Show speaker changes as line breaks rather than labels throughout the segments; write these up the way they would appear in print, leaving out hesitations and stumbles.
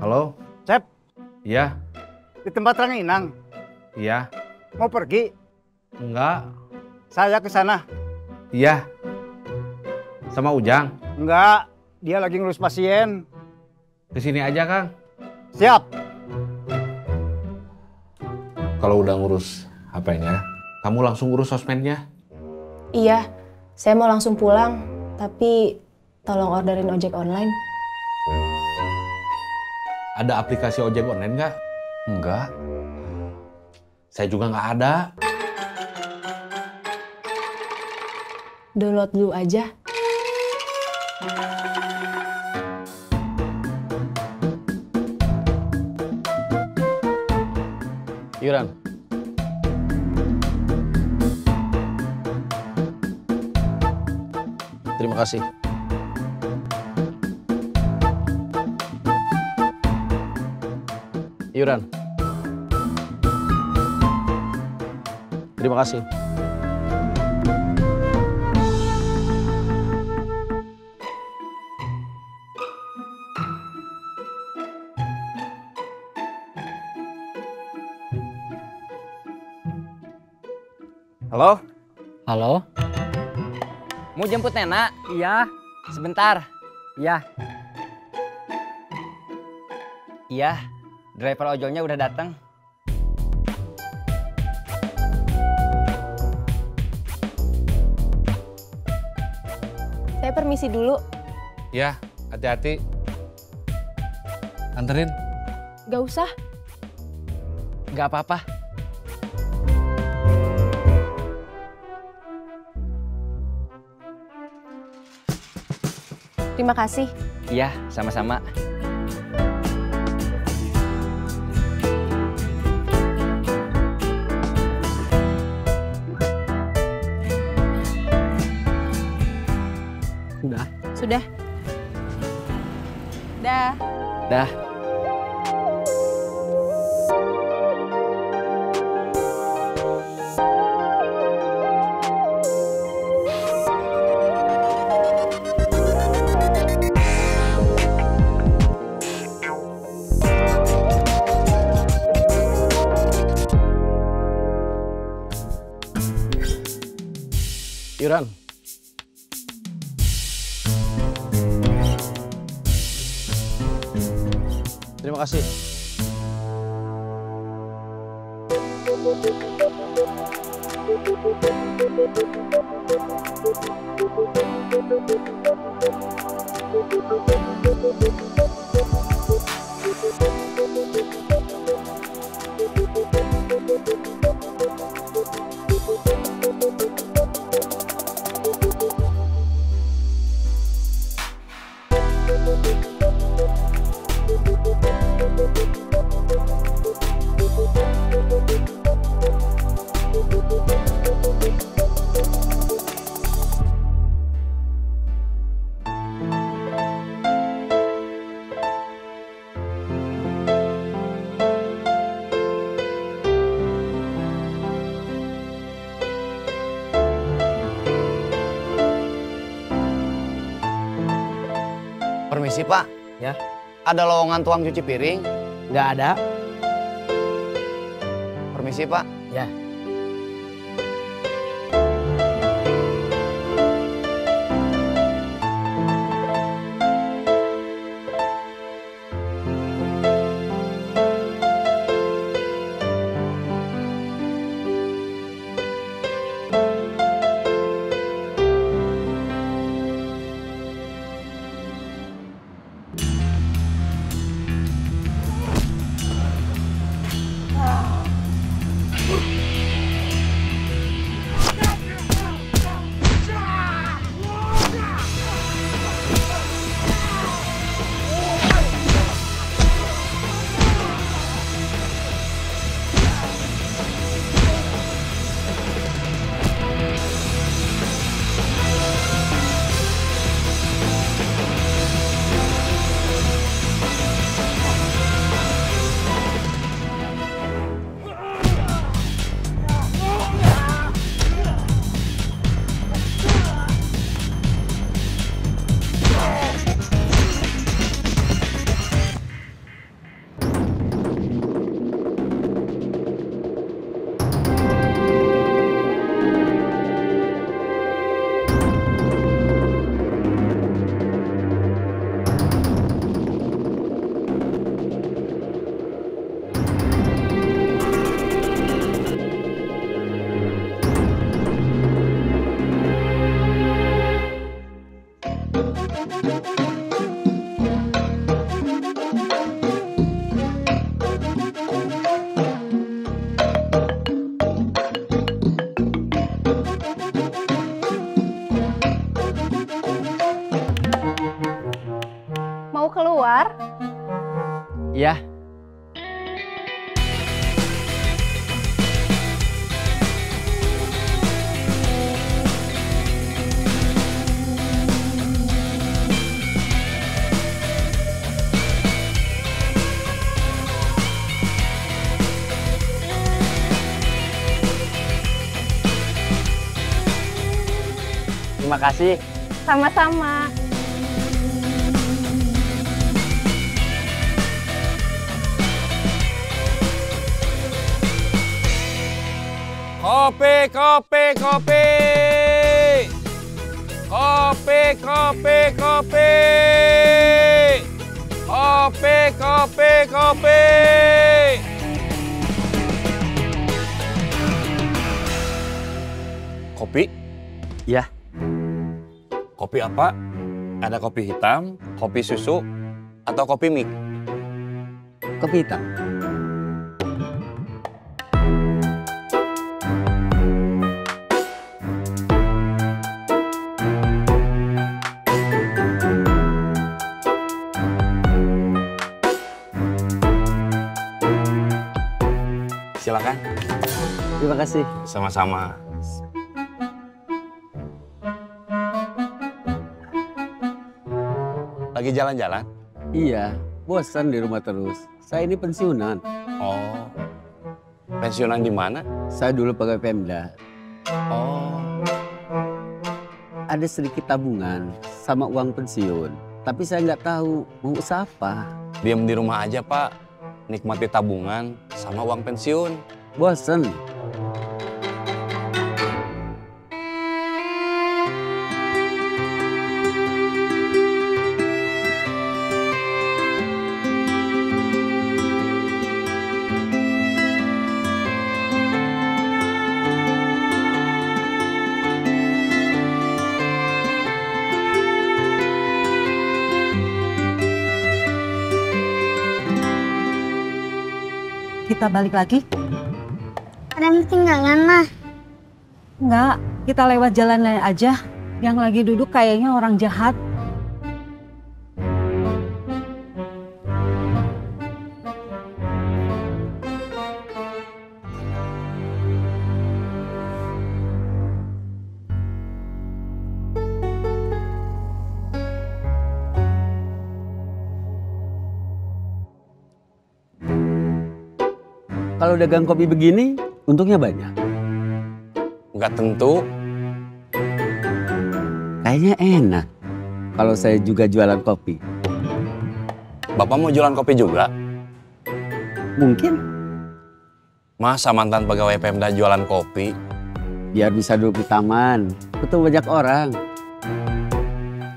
Halo?
Cep,
Iya?
di tempat Ranginang.
Iya?
Mau pergi?
Enggak?
Saya ke sana.
Iya? Sama Ujang?
Enggak, dia lagi ngurus pasien.
Kesini aja, Kang.
Siap.
Kalau udah ngurus HP-nya, kamu langsung urus sosmednya.
Iya, saya mau langsung pulang, tapi tolong orderin ojek online.
Ada aplikasi ojek online nggak? Enggak. Saya juga nggak ada.
Download dulu aja.
Iuran. Terima kasih. Iuran. Terima kasih.
Halo?
Halo?
Mau jemput Nena?
Iya.
Sebentar.
Iya.
Iya, driver ojolnya udah datang.
Saya permisi dulu.
Ya, hati-hati. Anterin.
Gak usah.
Gak apa-apa.
Terima kasih.
Iya, sama-sama.
Udah.
Sudah. Dah.
Dah.
Iuran. Terima kasih.
Permisi Pak.
Ya.
Ada lowongan tuang cuci piring?
Nggak ada.
Permisi Pak.
Ya.
Mau keluar?
Iya.
Terima kasih.
Sama-sama.
Kopi, kopi, kopi. Kopi, kopi, kopi. Kopi, kopi, kopi. Kopi?
Iya.
Kopi apa? Ada kopi hitam, kopi susu, atau kopi mik?
Kopi hitam.
Silakan.
Terima kasih.
Sama-sama. Lagi jalan-jalan?
Iya, bosan di rumah terus. Saya ini pensiunan.
Oh. Pensiunan di mana?
Saya dulu pegawai Pemda.
Oh.
Ada sedikit tabungan sama uang pensiun. Tapi saya nggak tahu mau usaha apa.
Diam di rumah aja, Pak. Nikmati tabungan sama uang pensiun.
Bosan.
Kita balik lagi?
Ada yang ketinggalan, Mah.
Enggak, kita lewat jalan lain aja. Yang lagi duduk kayaknya orang jahat.
Kalau dagang kopi begini, untungnya banyak.
Nggak tentu.
Kayaknya enak kalau saya juga jualan kopi.
Bapak mau jualan kopi juga?
Mungkin
Masa mantan pegawai Pemda jualan kopi?
biar bisa duduk di taman, ketemu banyak orang.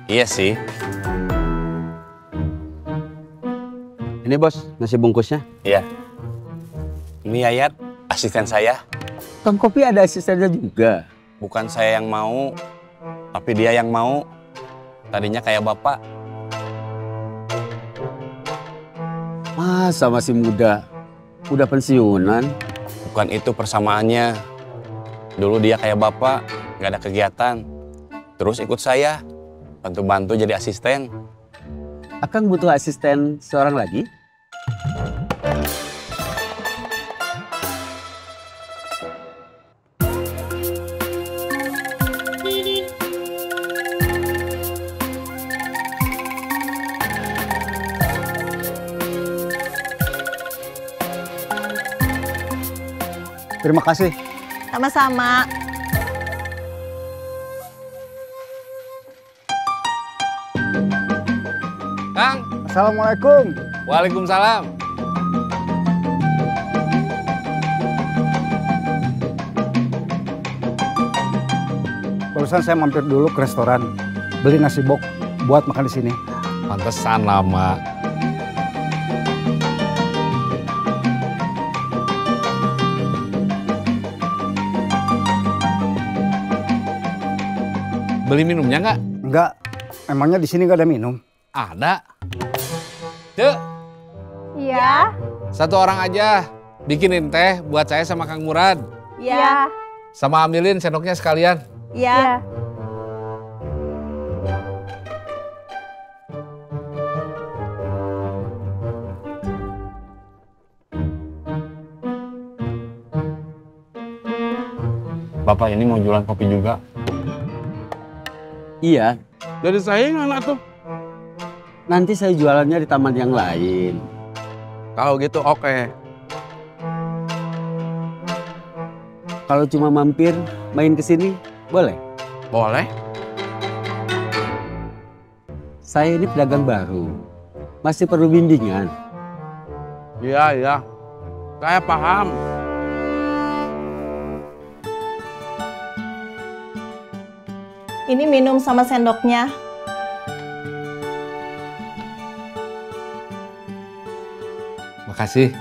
Iya sih.
Ini bos, nasi bungkusnya.
Iya. Ini Yayat, asisten saya.
Kang Kopi ada asistennya juga.
Bukan saya yang mau, tapi dia yang mau. Tadinya kayak bapak.
Masa masih muda, udah pensiunan.
Bukan itu persamaannya. Dulu dia kayak bapak, nggak ada kegiatan. Terus ikut saya, bantu-bantu jadi asisten.
Akang butuh asisten seorang lagi?
Terima kasih.
Sama-sama.
Kang,
Assalamualaikum.
waalaikumsalam.
Barusan saya mampir dulu ke restoran, beli nasi bok buat makan di sini.
Pantesan lama. Beli minumnya nggak?
Enggak, Emangnya di sini gak ada minum?
Ada. Cek,
Iya.
satu orang aja. Bikinin teh buat saya sama Kang Murad.
Iya.
Sama ambilin sendoknya sekalian.
Iya.
Bapak ini mau jualan kopi juga.
Iya,
Dari saingan atuh.
nanti saya jualannya di taman yang lain.
Kalau gitu oke.
Kalau cuma mampir main ke sini, boleh?
Boleh.
Saya ini pedagang baru, masih perlu bimbingan.
Iya, iya. Saya paham.
Ini minum sama sendoknya.
Makasih.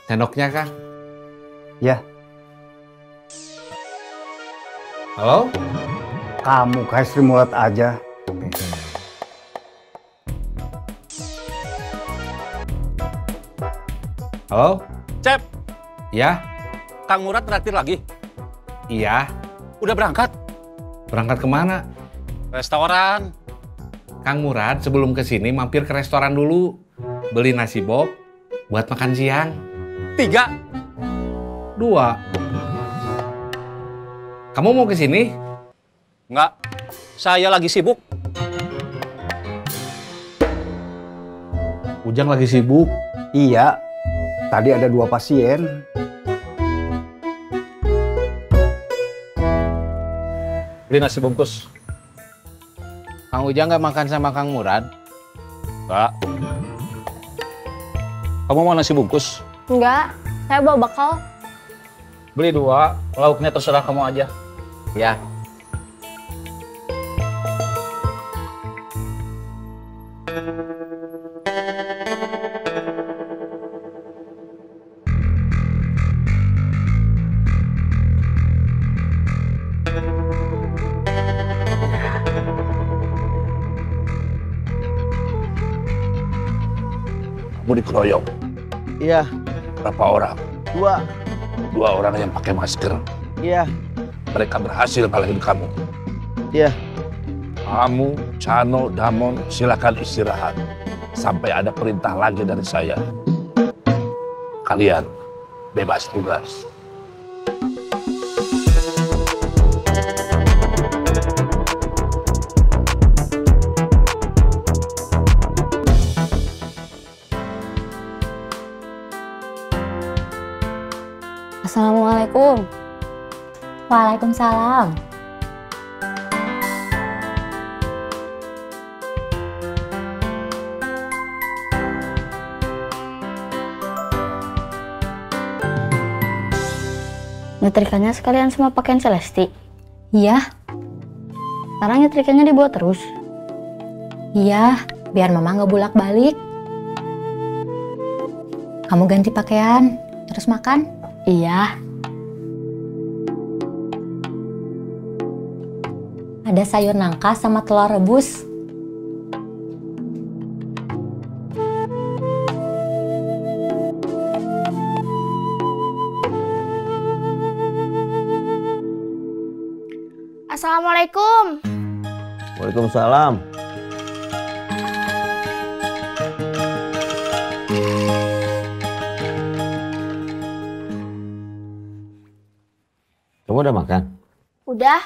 Sendoknya, Kang.
Ya.
Halo?
Kamu kayak Sri Mulat aja.
Halo?
Cep,
Ya?
Kang Murad traktir lagi.
Iya.
Udah berangkat?
Berangkat kemana?
Restoran.
Kang Murad sebelum ke sini mampir ke restoran dulu. Beli nasi bob buat makan siang.
3.
2. Kamu mau ke sini?
Enggak, saya lagi sibuk.
Ujang lagi sibuk.
Iya. Tadi ada 2 pasien.
Beli nasi bungkus.
Kang Ujang nggak makan sama Kang Murad?
Enggak. Kamu mau nasi bungkus?
Enggak, saya bawa bekal.
Beli 2, lauknya terserah kamu aja.
Ya.
Kamu dikeroyok.
Iya,
Berapa orang?
2.
2 orang yang pakai masker.
Iya,
Mereka berhasil ngalahin kamu.
iya.
Kamu, Cano, Damon, silakan istirahat. Sampai ada perintah lagi dari saya. Kalian bebas tugas.
Assalamualaikum. Waalaikumsalam.
Nyetrikanya sekalian sama pakaian Celesti.
Iya,
Sekarang nyetrikanya dibawa terus.
iya, biar mama nggak bolak-balik. Kamu ganti pakaian, terus makan.
Iya.
Ada sayur nangka sama telur rebus.
Assalamualaikum.
Waalaikumsalam. Kamu udah makan?
Udah?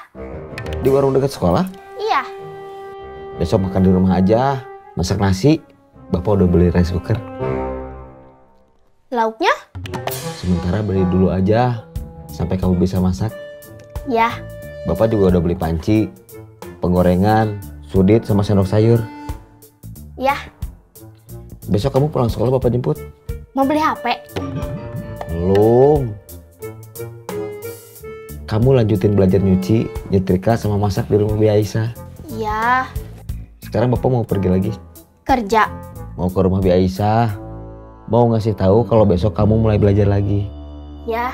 Di warung dekat sekolah?
Iya.
Besok makan di rumah aja. Masak nasi. Bapak udah beli rice cooker.
Lauknya?
Sementara beli dulu aja. Sampai kamu bisa masak.
Ya.
Bapak juga udah beli panci, penggorengan, sudit, sama sendok sayur.
Ya.
Besok kamu pulang sekolah Bapak jemput?
Mau beli HP?
Belum. Kamu lanjutin belajar nyuci, nyetrika, sama masak di rumah Bi Aisyah.
Iya.
Sekarang Bapak mau pergi lagi.
Kerja.
Mau ke rumah Bi Aisyah. Mau ngasih tahu kalau besok kamu mulai belajar lagi.
Ya.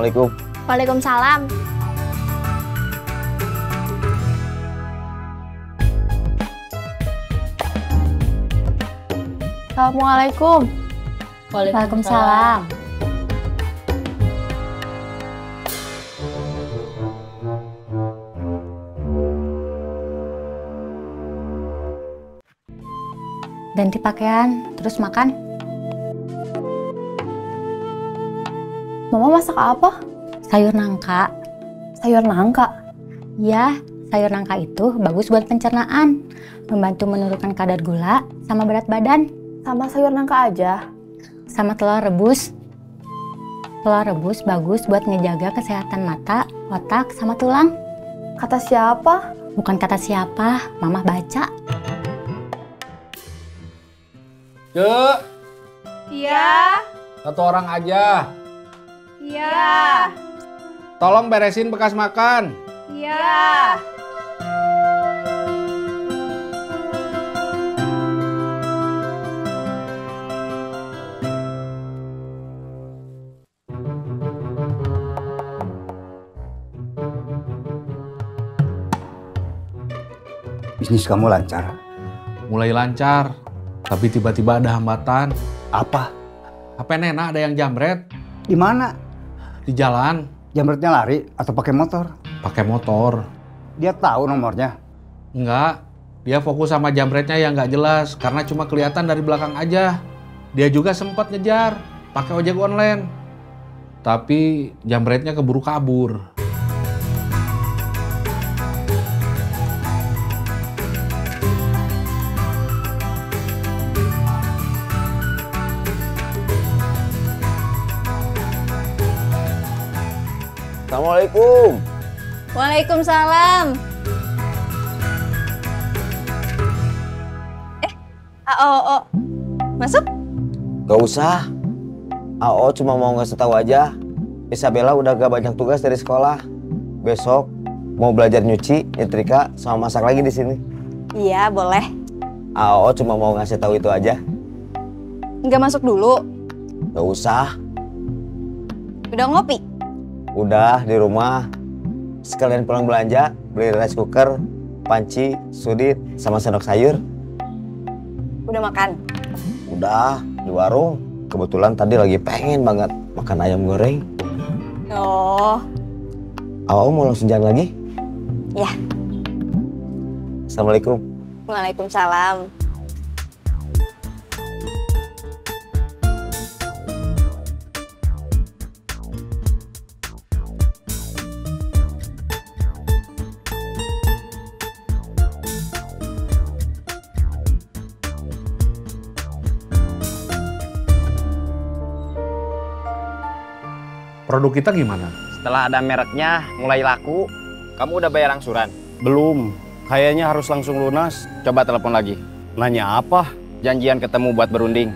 Assalamualaikum.
Waalaikumsalam.
Assalamualaikum. Waalaikumsalam.
Ganti pakaian, terus makan.
Mama masak apa?
Sayur nangka.
Sayur nangka.
Ya, sayur nangka itu bagus buat pencernaan. Membantu menurunkan kadar gula sama berat badan.
Sama sayur nangka aja.
Sama telur rebus. Telur rebus bagus buat ngejaga kesehatan mata, otak, sama tulang.
Kata siapa?
Bukan kata siapa, Mama baca.
Cek,
Iya.
satu orang aja.
Iya.
Tolong beresin bekas makan.
Iya.
Bisnis kamu lancar.
Mulai lancar, tapi tiba-tiba ada hambatan.
Apa?
HP Nena ada yang jambret
Di mana?
di jalan,
Jambretnya lari atau pakai motor?
pakai motor.
Dia tahu nomornya.
Enggak, dia fokus sama jambretnya yang nggak jelas karena cuma kelihatan dari belakang aja. Dia juga sempat ngejar pakai ojek online, tapi jambretnya keburu kabur.
Assalamualaikum.
Waalaikumsalam. AO. Masuk?
Gak usah. AO cuma mau ngasih tahu aja. Isabella udah gak banyak tugas dari sekolah. Besok mau belajar nyuci, nyetrika, sama masak lagi di sini.
Iya, boleh.
AO cuma mau ngasih tahu itu aja.
Nggak masuk dulu.
Gak usah.
Udah ngopi?
Udah di rumah. Sekalian pulang belanja, beli rice cooker, panci, sudit, sama sendok sayur.
Udah makan?
Udah di warung. Kebetulan tadi lagi pengen banget makan ayam goreng.
Oh.
AO mau langsung jalan lagi?
Ya.
Assalamualaikum.
Waalaikumsalam.
Produk kita gimana?
Setelah ada mereknya, mulai laku.
Kamu udah bayar angsuran?
Belum. Kayaknya harus langsung lunas.
Coba telepon lagi.
Nanya apa?
Janjian ketemu buat berunding.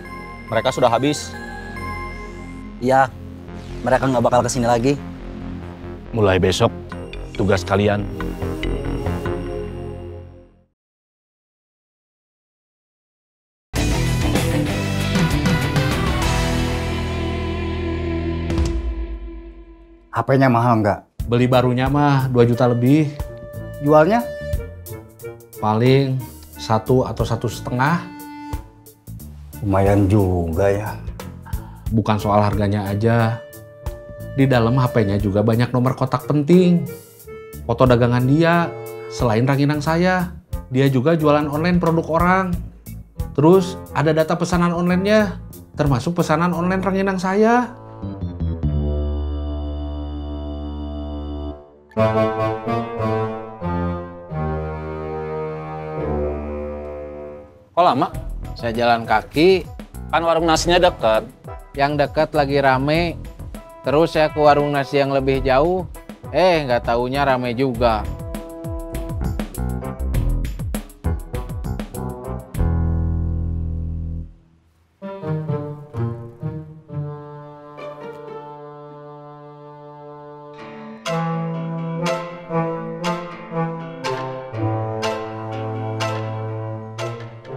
Mereka sudah habis.
Iya, mereka nggak bakal kesini lagi.
Mulai besok, tugas kalian
HP-nya mahal nggak?
Beli barunya mah 2 juta lebih.
Jualnya?
Paling 1 atau 1,5.
Lumayan juga ya.
Bukan soal harganya aja. Di dalam HP-nya juga banyak nomor kotak penting. Foto dagangan dia, selain ranginang saya. Dia juga jualan online produk orang. Terus ada data pesanan online-nya, termasuk pesanan online ranginang saya.
Kok lama?
Saya jalan kaki,
Kan warung nasinya dekat.
yang dekat lagi rame. Terus saya ke warung nasi yang lebih jauh, nggak taunya rame juga.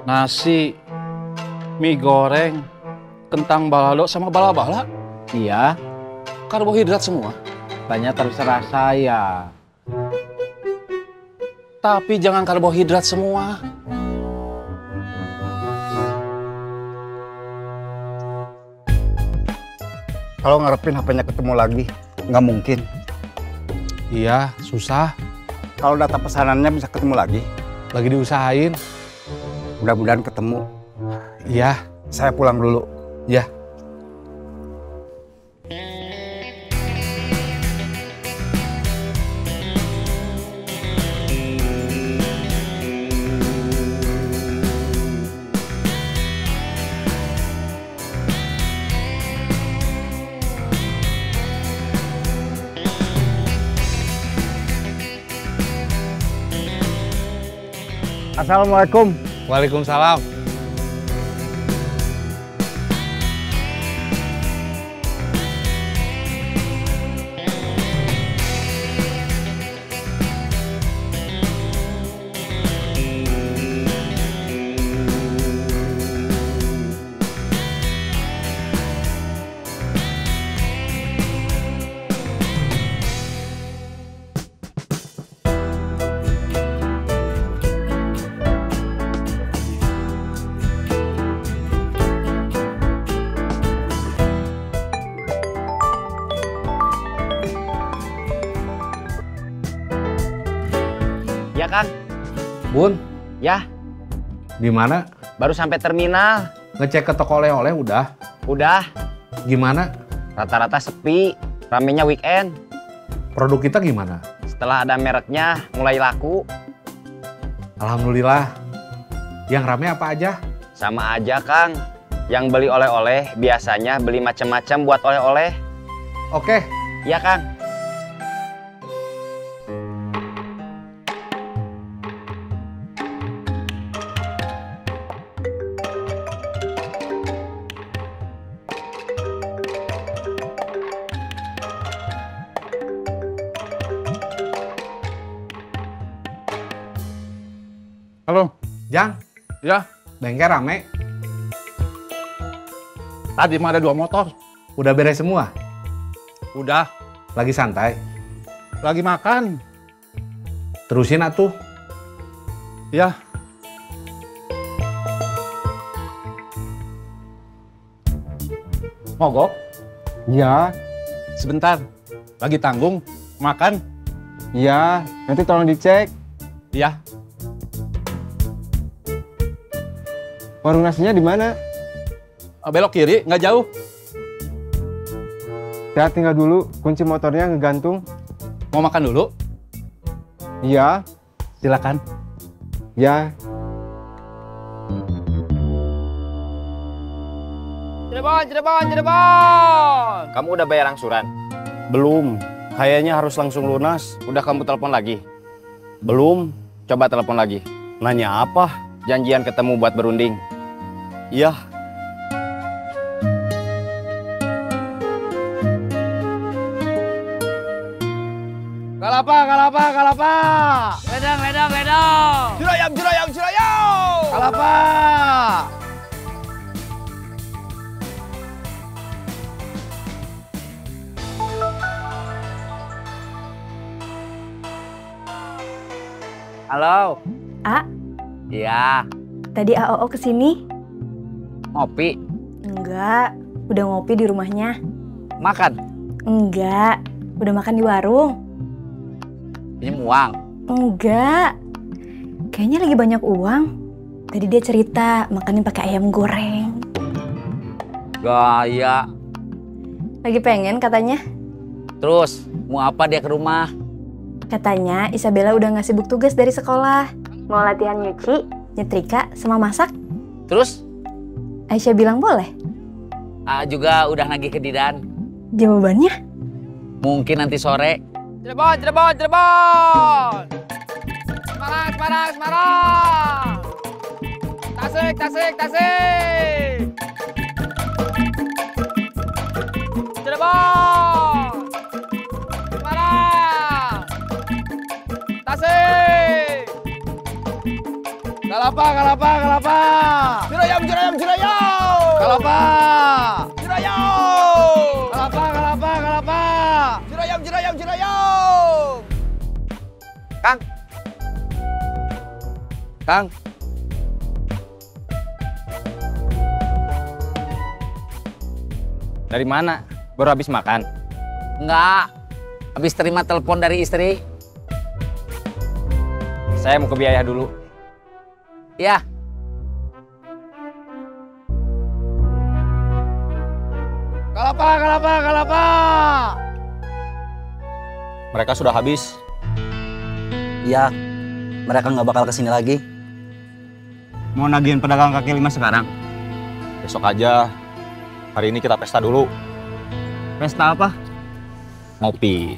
Nasi, mie goreng, kentang balado sama bala-bala.
Iya,
karbohidrat semua.
Tanya terserah saya.
Tapi jangan karbohidrat semua.
Kalau ngarepin HP-nya ketemu lagi, nggak mungkin.
Iya, susah.
Kalau data pesanannya bisa ketemu lagi,
Lagi diusahain.
mudah-mudahan ketemu.
Iya,
Saya pulang dulu.
ya.
Assalamualaikum.
Waalaikumsalam.
Ya Kang,
Bun,
ya
di mana?
baru sampai terminal.
Ngecek ke toko oleh-oleh udah.
Udah,
Gimana?
rata-rata sepi, ramenya weekend.
Produk kita gimana?
Setelah ada mereknya, mulai laku.
Alhamdulillah. Yang rame apa aja?
Sama aja Kang, yang beli oleh-oleh biasanya beli macam-macam buat oleh-oleh.
Oke.
Ya Kang.
Halo,
Jang,
ya.
bengkel rame.
Tadi mah ada 2 motor.
Udah beres semua?
Udah,
Lagi santai?
lagi makan.
Terusin atuh.
Ya. Mogok?
Iya,
Sebentar. Lagi tanggung. Makan?
iya. Nanti tolong dicek.
Ya.
Warung nasinya di mana?
Belok kiri, nggak jauh.
Saya tinggal dulu. Kunci motornya ngegantung.
Mau makan dulu?
Iya,
Silakan.
ya.
Cirebon, Cirebon, Cirebon. Kamu udah bayar angsuran? Belum, kayaknya harus langsung lunas. Udah kamu telepon lagi? Belum, Coba telepon lagi. nanya apa? Janjian ketemu buat berunding. Iya.
Kalapa, kalapa, kalapa. Ledang, ledang, ledang.
Ciroyam, ciroyam, ciroyam.
Kalapa.
Halo.
A,
Iya.
tadi AOO kesini?
Ngopi.
Enggak, udah ngopi di rumahnya.
Makan.
Enggak, udah makan di warung.
Pinjem uang.
Enggak, kayaknya lagi banyak uang. Tadi dia cerita makannya pakai ayam goreng.
Gaya.
Lagi pengen katanya.
Terus, mau apa dia ke rumah?
Katanya Isabella udah ngasih buk tugas dari sekolah. Mau latihan nyuci, nyetrika, sama masak.
Terus?
Aisyah bilang boleh.
Juga udah nagih ke Didan.
Jawabannya?
Mungkin nanti sore.
Cirebon, Cirebon, Cirebon. Semarang, Semarang, Semarang. Tasik, Tasik, Tasik. Cirebon. Semarang. Tasik.
Kalapa, kalapa, kalapa.
Ciroyom, ciroyom, ciroyom.
Kalapa.
Ciroyom.
Kalapa, kalapa, kalapa.
Ciroyom, ciroyom, ciroyom.
Kang. Kang.
Dari mana? Baru habis makan?
Enggak. Habis terima telepon dari istri.
Saya mau ke biaya dulu.
Ya.
Kalapa, kalapa, kalapa. Mereka sudah habis.
Iya, mereka nggak bakal kesini lagi.
Mau nagihin pedagang kaki lima sekarang? Besok aja. Hari ini kita pesta dulu. Pesta apa? Ngopi.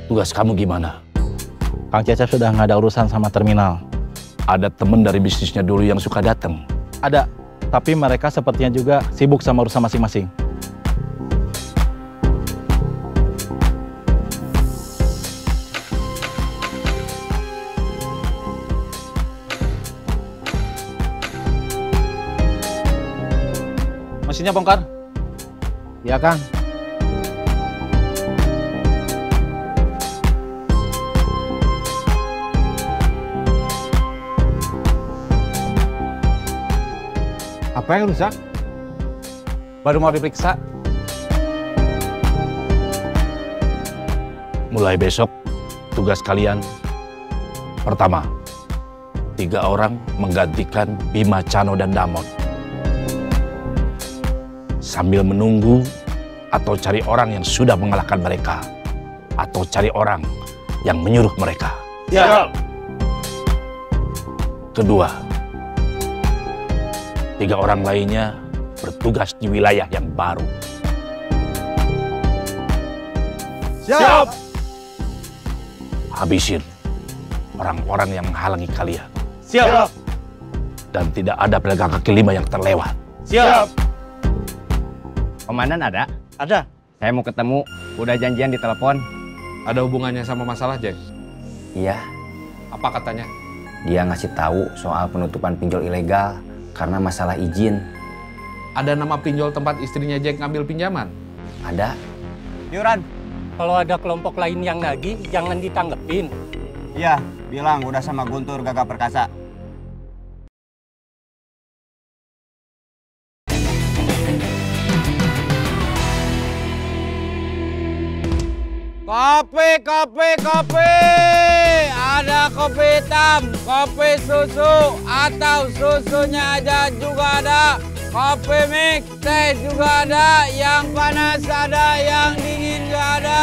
Tugas kamu gimana?
Kang Cecep sudah nggak ada urusan sama terminal.
Ada temen dari bisnisnya dulu yang suka datang?
Ada, tapi mereka sepertinya juga sibuk sama urusan masing-masing.
Mesinnya bongkar?
Ya, Kang.
Apa yang rusak?
Baru mau diperiksa.
Mulai besok, tugas kalian pertama, 3 orang menggantikan Bima, Cano, dan Damon. Sambil menunggu atau cari orang yang sudah mengalahkan mereka, atau cari orang yang menyuruh mereka.
Siap.
Kedua, 3 orang lainnya bertugas di wilayah yang baru.
Siap.
Habisin orang-orang yang menghalangi kalian.
Siap.
Dan tidak ada pedagang kaki lima yang terlewat.
Siap. Komandan ada?
Ada.
Saya mau ketemu. Udah janjian di telepon.
Ada hubungannya sama masalah, Jack?
Iya,
Apa katanya?
dia ngasih tahu soal penutupan pinjol ilegal karena masalah izin.
Ada nama pinjol tempat istrinya Jack ngambil pinjaman?
Ada.
Yuran, kalau ada kelompok lain yang nagih, jangan ditanggepin.
Iya, bilang udah sama Guntur Gagah Perkasa.
Kopi, kopi, kopi. Ada kopi hitam, kopi susu, atau susunya aja juga ada. Kopi mix, teh juga ada. Yang panas ada, yang dingin juga ada.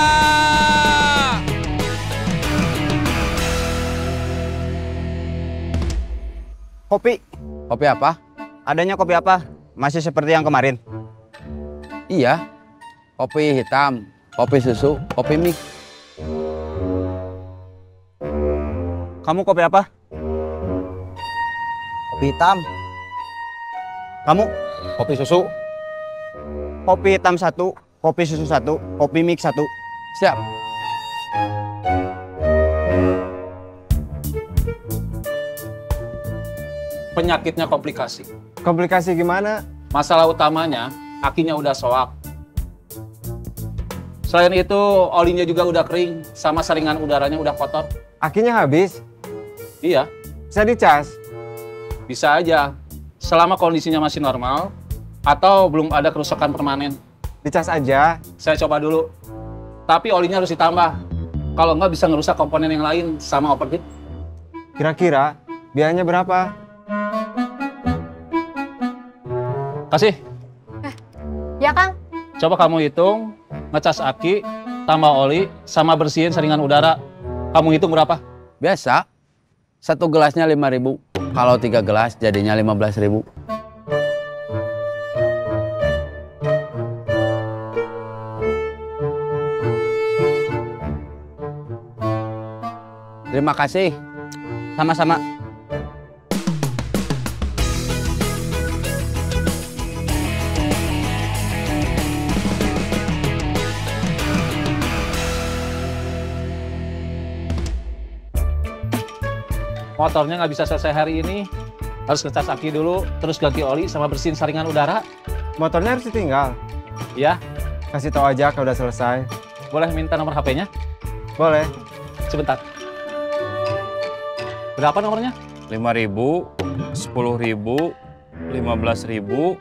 Kopi.
Kopi apa?
Adanya kopi apa? Masih seperti yang kemarin?
Iya. Kopi hitam, kopi susu, kopi mix.
Kamu kopi apa?
Kopi hitam.
Kamu?
Kopi susu.
Kopi hitam 1, kopi susu 1, kopi mix 1.
Siap.
Penyakitnya komplikasi.
Komplikasi gimana?
Masalah utamanya, kakinya udah soak. Selain itu, olinya juga udah kering, sama saringan udaranya udah kotor.
Akinya habis.
Iya.
Bisa dicas?
Bisa aja. Selama kondisinya masih normal atau belum ada kerusakan permanen.
Dicas aja.
Saya coba dulu. Tapi olinya harus ditambah. Kalau nggak bisa ngerusak komponen yang lain sama overheat.
Kira-kira biayanya berapa?
Kasih.
Ya, Kang.
Coba kamu hitung, ngecas aki, tambah oli, sama bersihin saringan udara. Kamu hitung berapa?
Biasa. 1 gelasnya 5.000. Kalau 3 gelas jadinya 15.000. Terima kasih. Sama-sama.
Motornya nggak bisa selesai hari ini. Harus ngecas aki dulu, terus ganti oli sama bersihin saringan udara.
Motornya harus ditinggal?
Ya.
Kasih tahu aja kalau udah selesai.
Boleh minta nomor HP-nya?
Boleh.
Sebentar. Berapa nomornya?
5.000, 10.000, 15.000.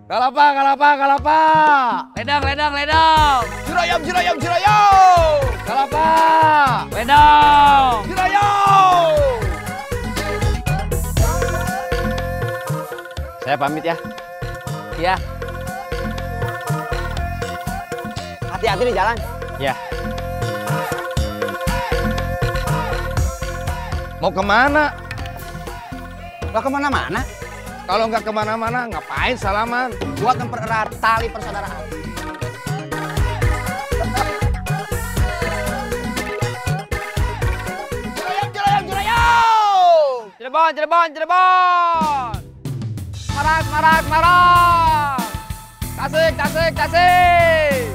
Kalapa, kalapa, kalapa. Ledang, ledang, ledang.
Jurayam, jurayam, jurayam.
Kalapa. Ledang.
Jurayam.
Saya pamit ya.
Iya.
Hati-hati di jalan.
Ya.
Mau kemana?
Gak kemana-mana.
Kalau nggak kemana-mana, ngapain salaman?
Buat mempererat tali persaudaraan.
Jurayam, jurayam, jurayam.
Cirebon, Cirebon, Cirebon. Semarang, Semarang, Semarang. Tasik, Tasik, Tasik.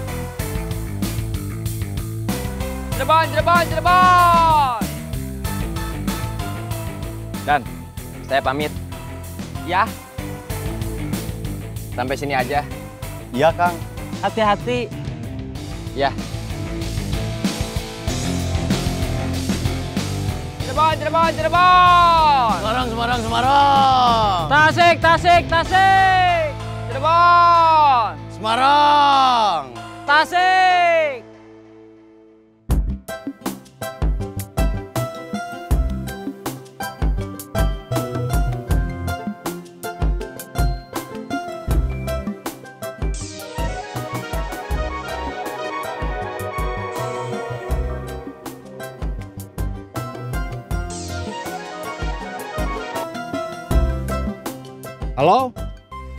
Cirebon, Cirebon, Cirebon.
Dan saya pamit.
Ya.
Sampai sini aja.
Iya, Kang.
Hati-hati.
Ya.
Cirebon, Cirebon, Cirebon.
Semarang, Semarang, Semarang.
Tasik, Tasik, Tasik. Cirebon.
Semarang.
Tasik.
Halo?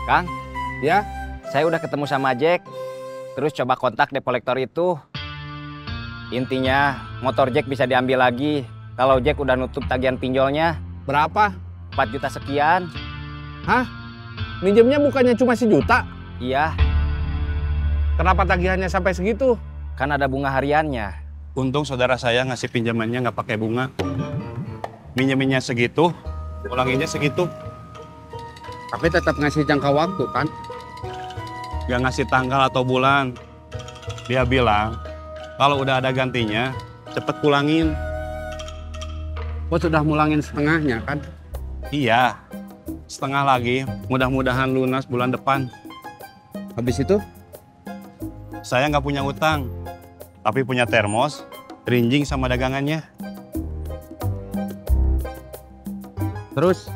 Kang? Ya? Saya udah ketemu sama Jack. Terus coba kontak debt collector itu. Intinya, motor Jack bisa diambil lagi kalau Jack udah nutup tagihan pinjolnya.
Berapa?
4 juta sekian.
Hah? Minjemnya bukannya cuma 1 juta?
Iya.
Kenapa tagihannya sampai segitu?
Kan ada bunga hariannya.
Untung saudara saya ngasih pinjamannya nggak pakai bunga. Minjeminnya segitu, ulanginnya segitu.
Tapi tetap ngasih jangka waktu kan?
Gak ngasih tanggal atau bulan. Dia bilang, kalau udah ada gantinya, cepet pulangin.
Oh sudah mulangin setengahnya kan?
Iya, setengah lagi, mudah-mudahan lunas bulan depan.
Habis itu?
Saya nggak punya utang, tapi punya termos, rinjing sama dagangannya.
Terus?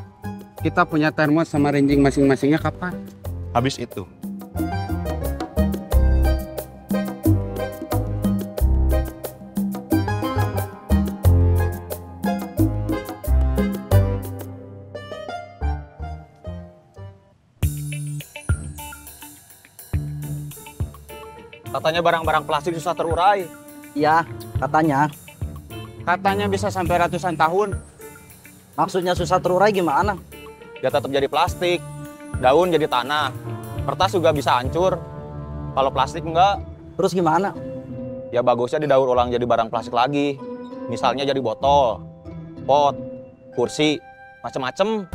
Kita punya termos sama rinjing masing-masingnya kapan?
Habis itu.
Katanya barang-barang plastik susah terurai.
Iya, katanya.
Katanya bisa sampai ratusan tahun.
Maksudnya susah terurai gimana?
Ya tetap jadi plastik. Daun jadi tanah. Kertas juga bisa hancur. Kalau plastik enggak.
Terus gimana?
Ya bagusnya didaur ulang jadi barang plastik lagi. Misalnya jadi botol, pot, kursi, macem-macem.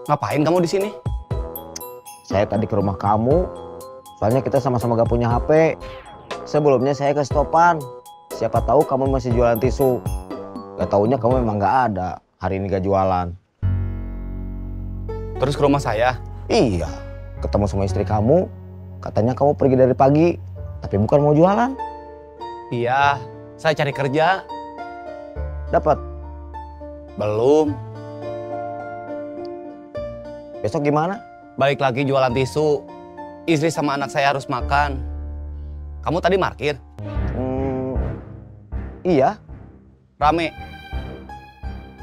Ngapain kamu di sini?
Saya tadi ke rumah kamu, soalnya kita sama-sama gak punya HP. Sebelumnya saya ke stopan. Siapa tahu kamu masih jualan tisu. Gak taunya kamu memang gak ada. Hari ini gak jualan.
Terus ke rumah saya?
Iya, ketemu sama istri kamu. Katanya kamu pergi dari pagi, tapi bukan mau jualan.
Iya, saya cari kerja.
Dapat?
Belum.
Besok gimana?
Balik lagi jualan tisu. Istri sama anak saya harus makan. Kamu tadi parkir?
Iya.
Rame?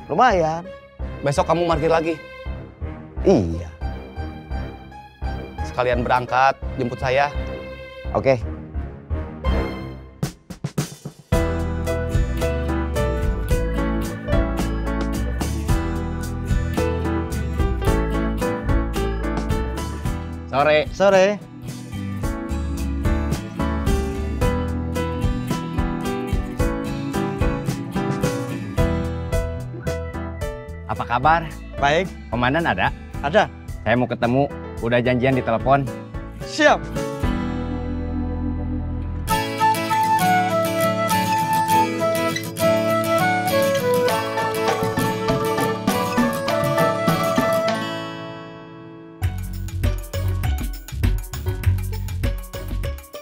Lumayan.
Besok kamu parkir lagi?
Iya.
Sekalian berangkat, jemput saya.
Oke.
Sore.
Sore.
Apa kabar?
Baik.
Komandan ada?
Ada.
Saya mau ketemu. Udah janjian di telepon.
Siap.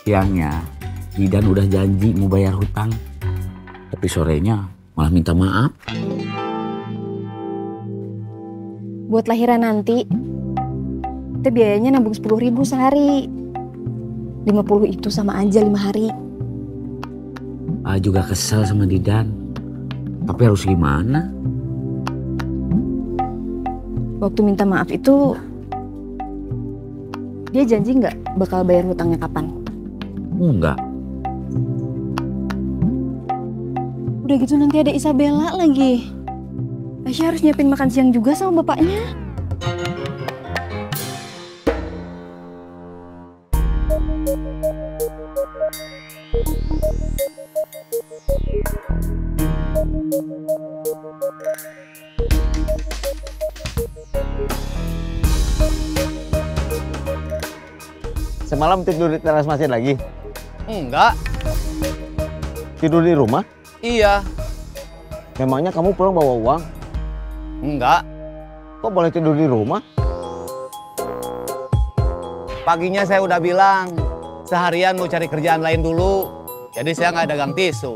Siangnya, Didan udah janji mau bayar hutang. Tapi sorenya malah minta maaf.
Buat lahiran nanti, kita biayanya nabung 10.000 sehari. 50 itu sama aja 5 hari.
Juga kesel sama Didan. Tapi harus gimana?
Waktu minta maaf itu, dia janji nggak bakal bayar hutangnya kapan?
Enggak.
Udah gitu nanti ada Isabella lagi. Aisyah harus nyiapin makan siang juga sama bapaknya.
Semalam tidur di teras masjid lagi?
Enggak.
Tidur di rumah?
Iya.
Memangnya kamu pulang bawa uang?
Enggak.
Kok boleh tidur di rumah?
Paginya saya udah bilang, seharian mau cari kerjaan lain dulu. Jadi saya nggak dagang tisu.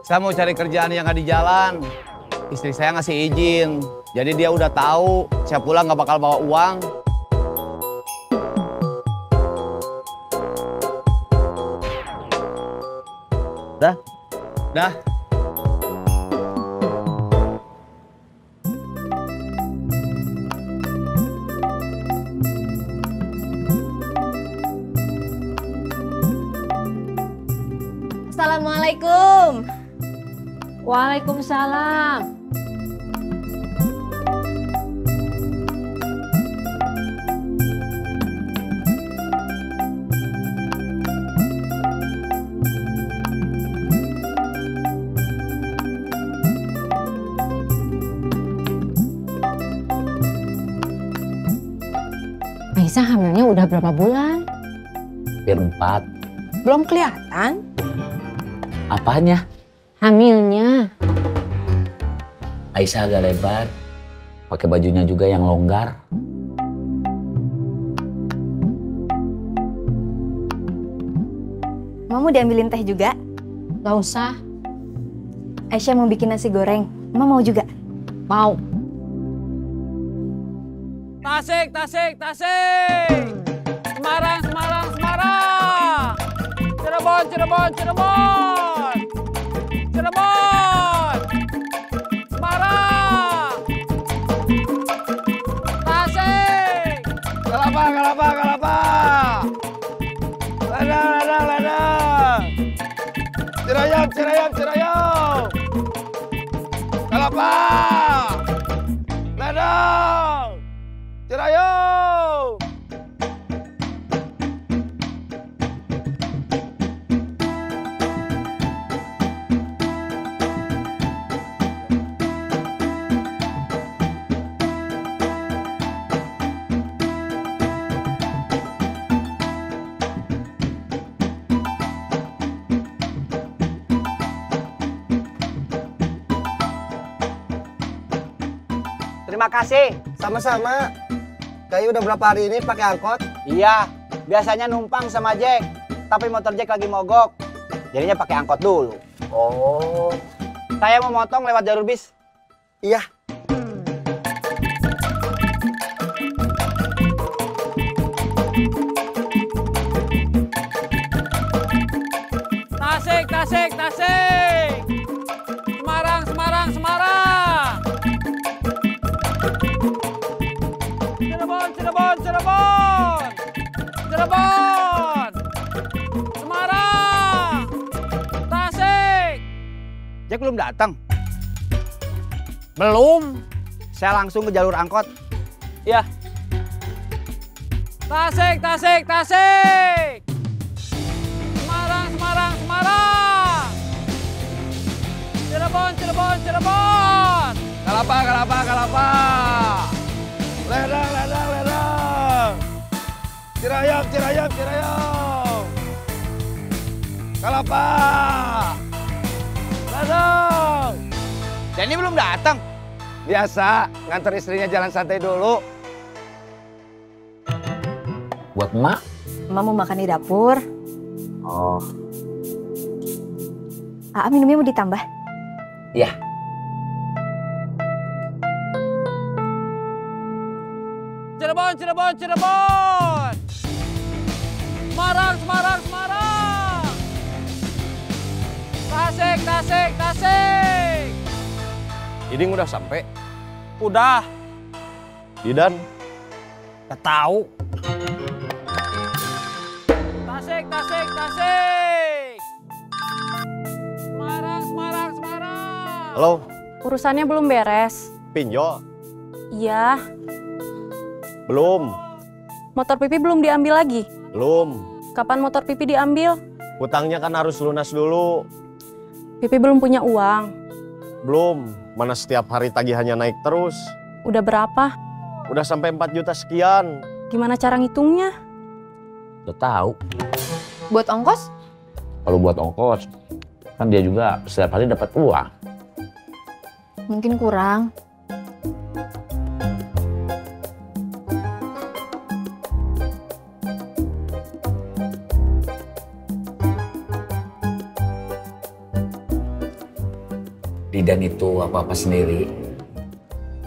Saya mau cari kerjaan yang nggak di jalan. Istri saya ngasih izin. Jadi dia udah tahu, saya pulang nggak bakal bawa uang.
Dah?
Dah.
Assalamualaikum.
Waalaikumsalam.
Aisyah hamilnya udah berapa bulan?
Hampir 4.
Belum kelihatan?
Apanya?
Hamilnya.
Aisyah agak lebar. Pakai bajunya juga yang longgar.
Mama mau diambilin teh juga?
Gak usah.
Aisyah mau bikin nasi goreng. Mama mau juga?
Mau.
Tasik, Tasik, Tasik. Semarang, Semarang, Semarang. Cirebon, Cirebon, Cirebon. Cirebon. Semarang. Tasik. Kelapa, kelapa, kelapa. Ladang, ladang, ladang. Cirayam, Cirayam, Cirayam. Kelapa. Ladang. Cirayam.
Terima kasih.
Sama-sama. Kayu udah berapa hari ini pakai angkot?
Iya, biasanya numpang sama Jack. Tapi motor Jack lagi mogok. Jadinya pakai angkot dulu.
Oh.
Saya mau motong lewat jalur bis.
Iya.
Tasik, tasik, tasik. Semarang, Semarang, Semarang. Cirebon, Cirebon, Cirebon. Cirebon. Semarang. Tasik.
Jack belum datang.
Belum.
Saya langsung ke jalur angkot.
Ya. Tasik, tasik, tasik. Semarang, Semarang, Semarang. Cirebon, Cirebon, Cirebon.
Kalapa, kalapa, kalapa.
Ledang, ledang, ledang.
Cirayam, Cirayam, Cirayam. Kalapa.
Ledang.
Denny belum datang.
Biasa, nganter istrinya jalan santai dulu.
Buat emak?
Emak mau makan di dapur.
Oh,
Aa minumnya mau ditambah?
iya.
Cirebon, Cirebon, Cirebon. Semarang, Semarang, Semarang. Tasik, tasik, tasik.
Iding udah sampai?
Udah.
Didan?
Gak tahu. Tasik, tasik, tasik. Semarang, Semarang, Semarang.
Halo,
Urusannya belum beres.
pinjol?
Iya,
Belum,
motor Pipi belum diambil lagi.
belum.
Kapan motor Pipi diambil?
Hutangnya kan harus lunas dulu.
Pipi belum punya uang.
Belum, mana setiap hari tagihannya naik terus.
Udah berapa?
Udah sampai 4 juta sekian.
Gimana cara ngitungnya?
Udah tahu.
Buat ongkos?
Kalau buat ongkos, kan dia juga setiap hari dapat uang.
Mungkin kurang.
Didan itu apa-apa sendiri.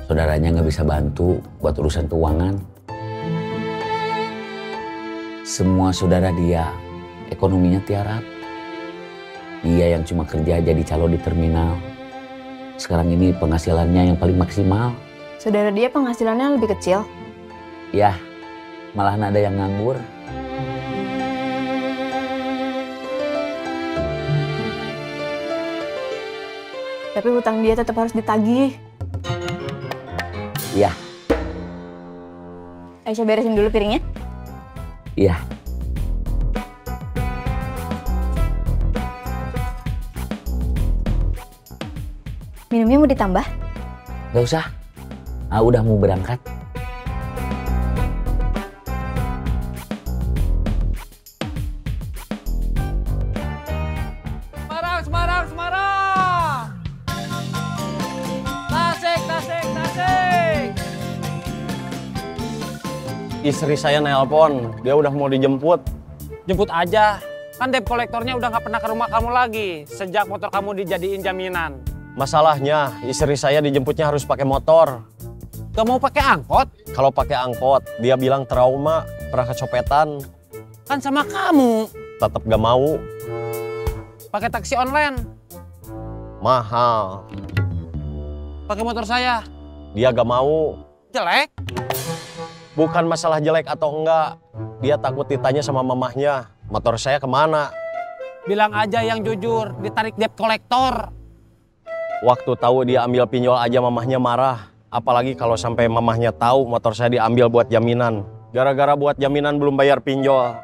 Saudaranya nggak bisa bantu buat urusan keuangan. Semua saudara dia, ekonominya tiarap. Dia yang cuma kerja jadi calo di terminal. Sekarang ini penghasilannya yang paling maksimal.
Saudara dia penghasilannya lebih kecil.
Ya, malahan ada yang nganggur.
Tapi hutang dia tetap harus ditagih.
Iya,
Aisyah beresin dulu piringnya.
iya.
Minumnya mau ditambah?
Gak usah. Udah mau berangkat.
Semarang, Semarang, Semarang. Tasik, tasik, tasik.
Istri saya nelpon, dia udah mau dijemput.
Jemput aja. Kan debt kolektornya udah nggak pernah ke rumah kamu lagi sejak motor kamu dijadiin jaminan.
Masalahnya, istri saya dijemputnya harus pakai motor.
Gak mau pakai angkot?
Kalau pakai angkot, dia bilang trauma, pernah kecopetan.
Kan sama kamu.
Tetap gak mau.
Pakai taksi online.
Mahal.
Pakai motor saya.
Dia gak mau.
Jelek?
Bukan masalah jelek atau enggak. Dia takut ditanya sama mamahnya, motor saya kemana?
Bilang aja yang jujur, ditarik debt kolektor.
Waktu tahu dia ambil pinjol aja mamahnya marah. Apalagi kalau sampai mamahnya tahu motor saya diambil buat jaminan. Gara-gara buat jaminan belum bayar pinjol.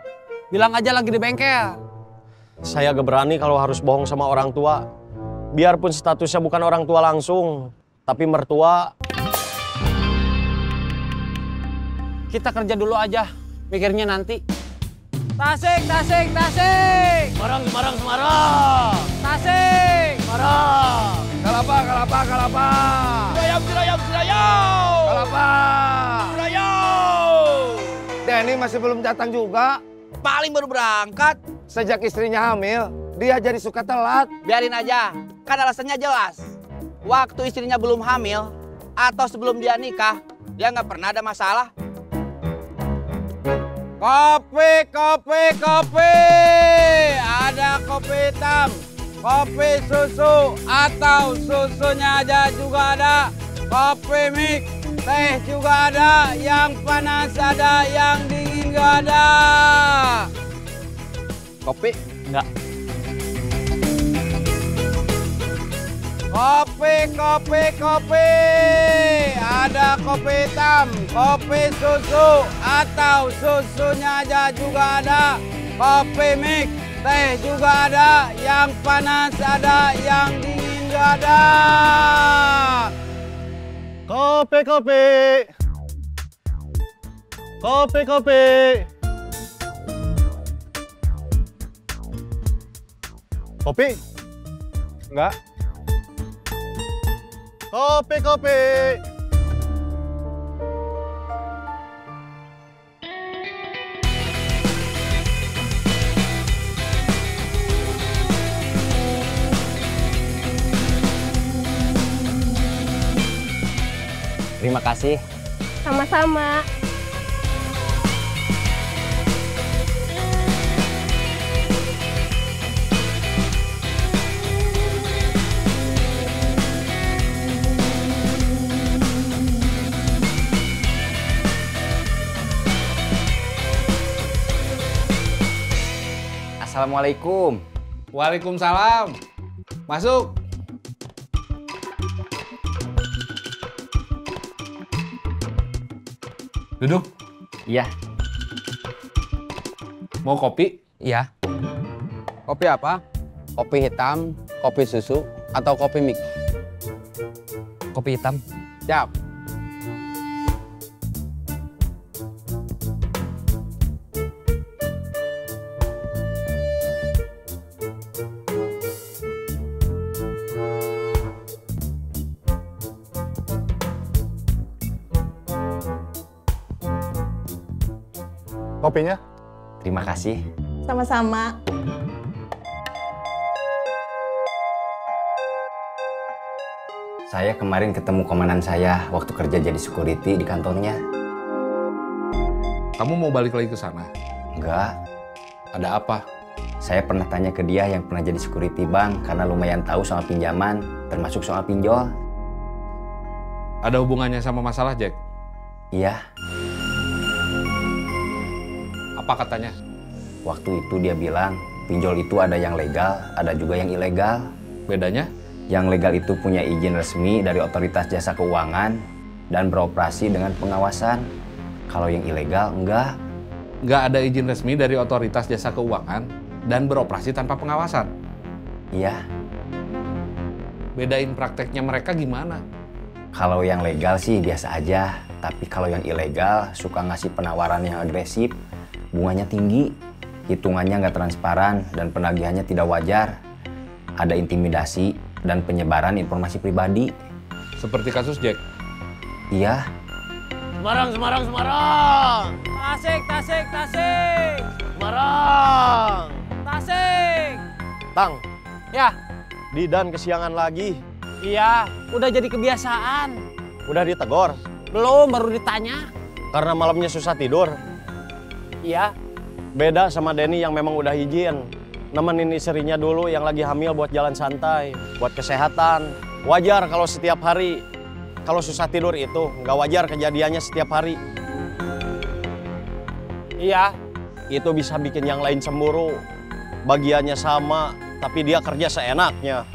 Bilang aja lagi di bengkel.
Saya gak berani kalau harus bohong sama orang tua. Biarpun statusnya bukan orang tua langsung, tapi mertua.
Kita kerja dulu aja, mikirnya nanti. Tasik, tasik, tasik.
Semarang, Semarang, Semarang.
Tasik.
Semarang.
Kalapa, kalapa, kalapa.
Cirayam, Cirayam, Cirayam.
Sudayo!
Kelapa!
Sudayo!
Denny masih belum datang juga.
Paling baru berangkat.
Sejak istrinya hamil, dia jadi suka telat.
Biarin aja, kan alasannya jelas. Waktu istrinya belum hamil, atau sebelum dia nikah, dia nggak pernah ada masalah.
Kopi, kopi, kopi. Ada kopi hitam, kopi susu, atau susunya aja juga ada. Kopi mix, teh juga ada. Yang panas ada, yang dingin gak ada.
Kopi? Enggak.
Kopi, kopi, kopi. Ada kopi hitam, kopi susu, atau susunya aja juga ada. Kopi mix, teh juga ada. Yang panas ada, yang dingin gak ada.
Kopi, kopi. Kopi, kopi. Kopi? Enggak. Kopi, kopi.
Terima kasih.
Sama-sama.
Assalamualaikum.
Waalaikumsalam. Masuk. Duduk.
Iya.
Mau kopi?
Iya. Kopi apa? Kopi hitam, kopi susu, atau kopi mix? Kopi hitam. Siap.
Kopinya?
Terima kasih.
Sama-sama.
Saya kemarin ketemu komandan saya waktu kerja jadi security di kantornya.
Kamu mau balik lagi ke sana?
Enggak.
Ada apa?
Saya pernah tanya ke dia yang pernah jadi security bank karena lumayan tahu soal pinjaman, termasuk soal pinjol.
Ada hubungannya sama masalah Jack?
Iya.
Apa katanya?
Waktu itu dia bilang, pinjol itu ada yang legal, ada juga yang ilegal.
Bedanya?
Yang legal itu punya izin resmi dari otoritas jasa keuangan dan beroperasi dengan pengawasan. Kalau yang ilegal, enggak.
Nggak ada izin resmi dari otoritas jasa keuangan dan beroperasi tanpa pengawasan?
Iya.
Bedain prakteknya mereka gimana?
Kalau yang legal sih biasa aja, tapi kalau yang ilegal suka ngasih penawaran yang agresif, bunganya tinggi, hitungannya nggak transparan, dan penagihannya tidak wajar. Ada intimidasi dan penyebaran informasi pribadi.
Seperti kasus Jack?
Iya.
Semarang, Semarang, Semarang. Tasik, Tasik, Tasik. Semarang. Tasik.
Tang.
Ya.
Didan kesiangan lagi.
Iya, udah jadi kebiasaan.
Udah ditegor?
Belum, baru ditanya.
Karena malamnya susah tidur?
Iya.
Beda sama Denny yang memang udah izin. Nemenin istrinya dulu yang lagi hamil buat jalan santai, buat kesehatan. Wajar kalau setiap hari. Kalau susah tidur itu, nggak wajar kejadiannya setiap hari.
Iya.
Itu bisa bikin yang lain cemburu. Bagiannya sama, tapi dia kerja seenaknya.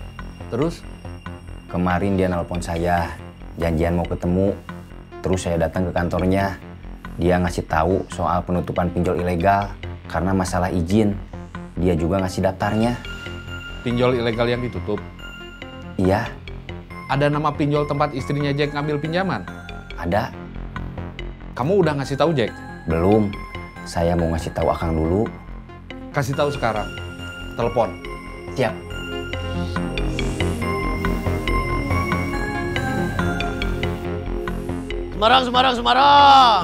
Terus?
Kemarin dia nelpon saya, janjian mau ketemu. Terus saya datang ke kantornya. Dia ngasih tahu soal penutupan pinjol ilegal karena masalah izin. Dia juga ngasih daftarnya.
Pinjol ilegal yang ditutup?
Iya.
Ada nama pinjol tempat istrinya Jack ngambil pinjaman?
Ada.
Kamu udah ngasih tahu Jack?
Belum. Saya mau ngasih tahu Akang dulu.
Kasih tahu sekarang. Telepon.
Siap.
Semarang, Semarang, Semarang.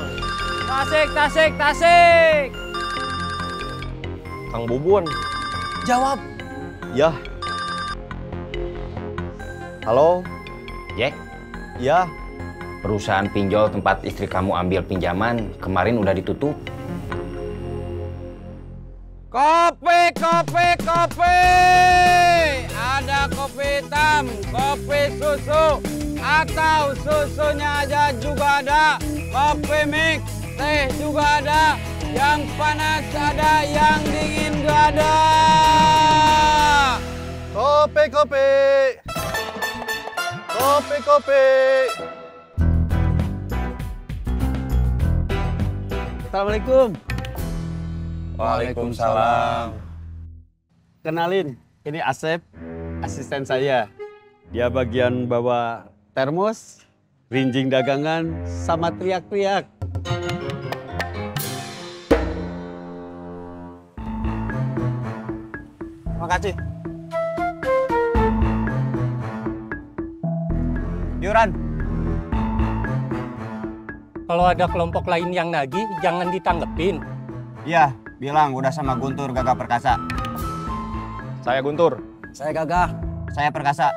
Tasik, Tasik, Tasik.
Kang Bubun.
Jawab.
Ya. Halo.
Jack.
Ya.
Perusahaan pinjol tempat istri kamu ambil pinjaman kemarin udah ditutup.
Kopi, kopi, kopi. Ada kopi hitam, kopi susu, atau susunya aja juga ada. Kopi mix, teh juga ada. Yang panas ada, yang dingin juga ada.
Kopi, kopi. Kopi, kopi.
Assalamualaikum.
Waalaikumsalam.
Kenalin, ini Asep, asisten saya. Dia bagian bawa termos, rinjing dagangan, sama teriak-teriak.
Makasih. Yuran.
Kalau ada kelompok lain yang nagih, jangan ditanggepin.
Iya, bilang udah sama Guntur Gagah Perkasa.
Saya Guntur.
Saya Gagah.
Saya Perkasa.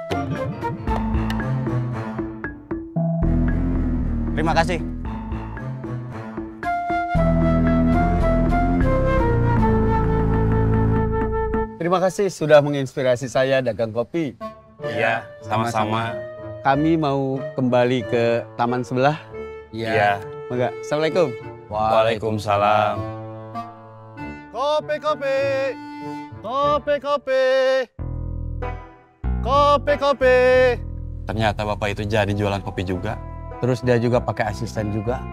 Terima kasih.
Terima kasih sudah menginspirasi saya dagang kopi.
Iya, sama-sama.
Kami mau kembali ke taman sebelah.
Iya.
Enggak. Assalamualaikum.
Waalaikumsalam.
Kopi, kopi. Kopi, kopi. Kopi, kopi.
Ternyata bapak itu jadi jualan kopi juga.
Terus dia juga pakai asisten juga.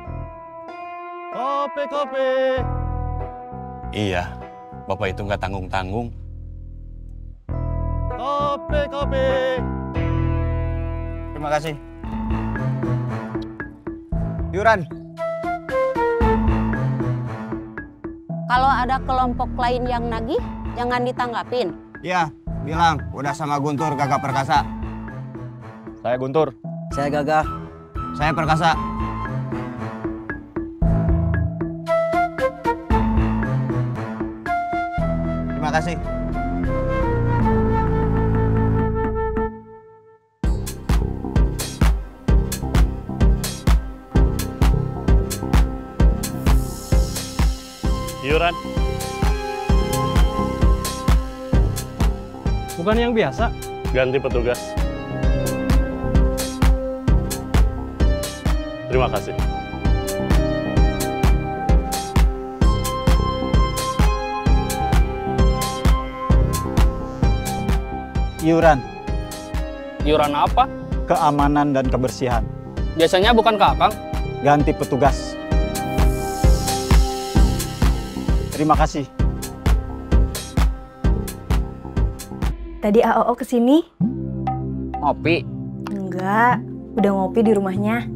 Kopi, kopi.
Iya, bapak itu nggak tanggung-tanggung.
Kopi, kopi.
Terima kasih. Yuran.
Kalau ada kelompok lain yang nagih, jangan ditanggapin.
Iya, bilang udah sama Guntur Gagah Perkasa.
Saya Guntur.
Saya Gagah.
Saya Perkasa. Terima kasih.
Iuran. Bukan yang biasa. Ganti petugas. Terima kasih.
Iuran.
Iuran apa?
Keamanan dan kebersihan.
Biasanya bukan ke Akang.
Ganti petugas. Terima kasih.
Tadi AOO kesini?
Ngopi?
Enggak, udah ngopi di rumahnya.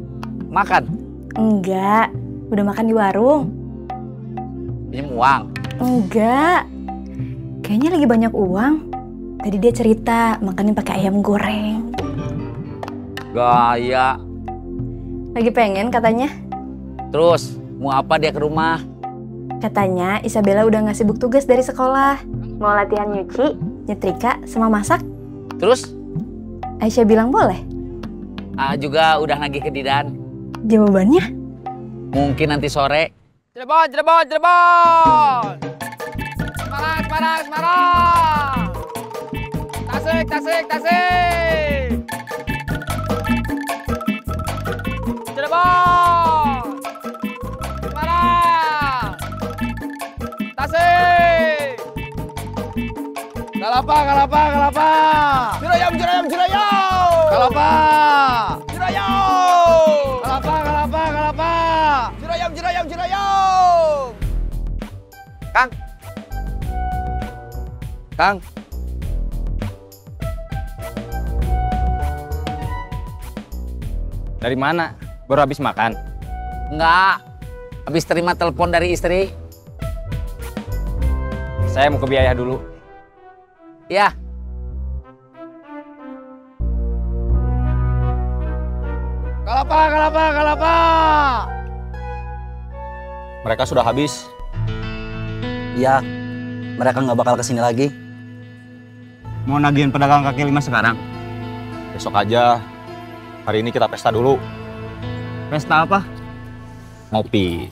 Makan?
Enggak, udah makan di warung.
Pinjam uang?
Enggak, kayaknya lagi banyak uang. Tadi dia cerita makannya pakai ayam goreng.
Gaya.
Lagi pengen katanya.
Terus, mau apa dia ke rumah?
Katanya Isabella udah ngasih sibuk tugas dari sekolah. Mau latihan nyuci, nyetrika, sama masak.
Terus?
Aisyah bilang boleh.
Juga udah nagih ke Didan.
Jawabannya?
Mungkin nanti sore.
Cirebon, Cirebon, Cirebon. Semarang, Semarang, Semarang. Tasik, Tasik, Tasik. Cirebon. Semarang. Tasik. Kalapa, Kalapa, Kalapa. Cirayam, Cirayam, Cirayam. Kalapa. Cirayam. Kalapa, Kalapa, Kalapa. Cirayam, Cirayam, Cirayam.
Kang. Kang.
Dari mana? Baru habis makan?
Enggak, habis terima telepon dari istri.
Saya mau ke biaya dulu.
Ya.
Kalapa,
Kelapa.
Mereka sudah habis.
Iya, mereka nggak bakal kesini lagi.
Mau nagihin pedagang kaki lima sekarang?
Besok aja. Hari ini kita pesta dulu.
Pesta apa?
Ngopi.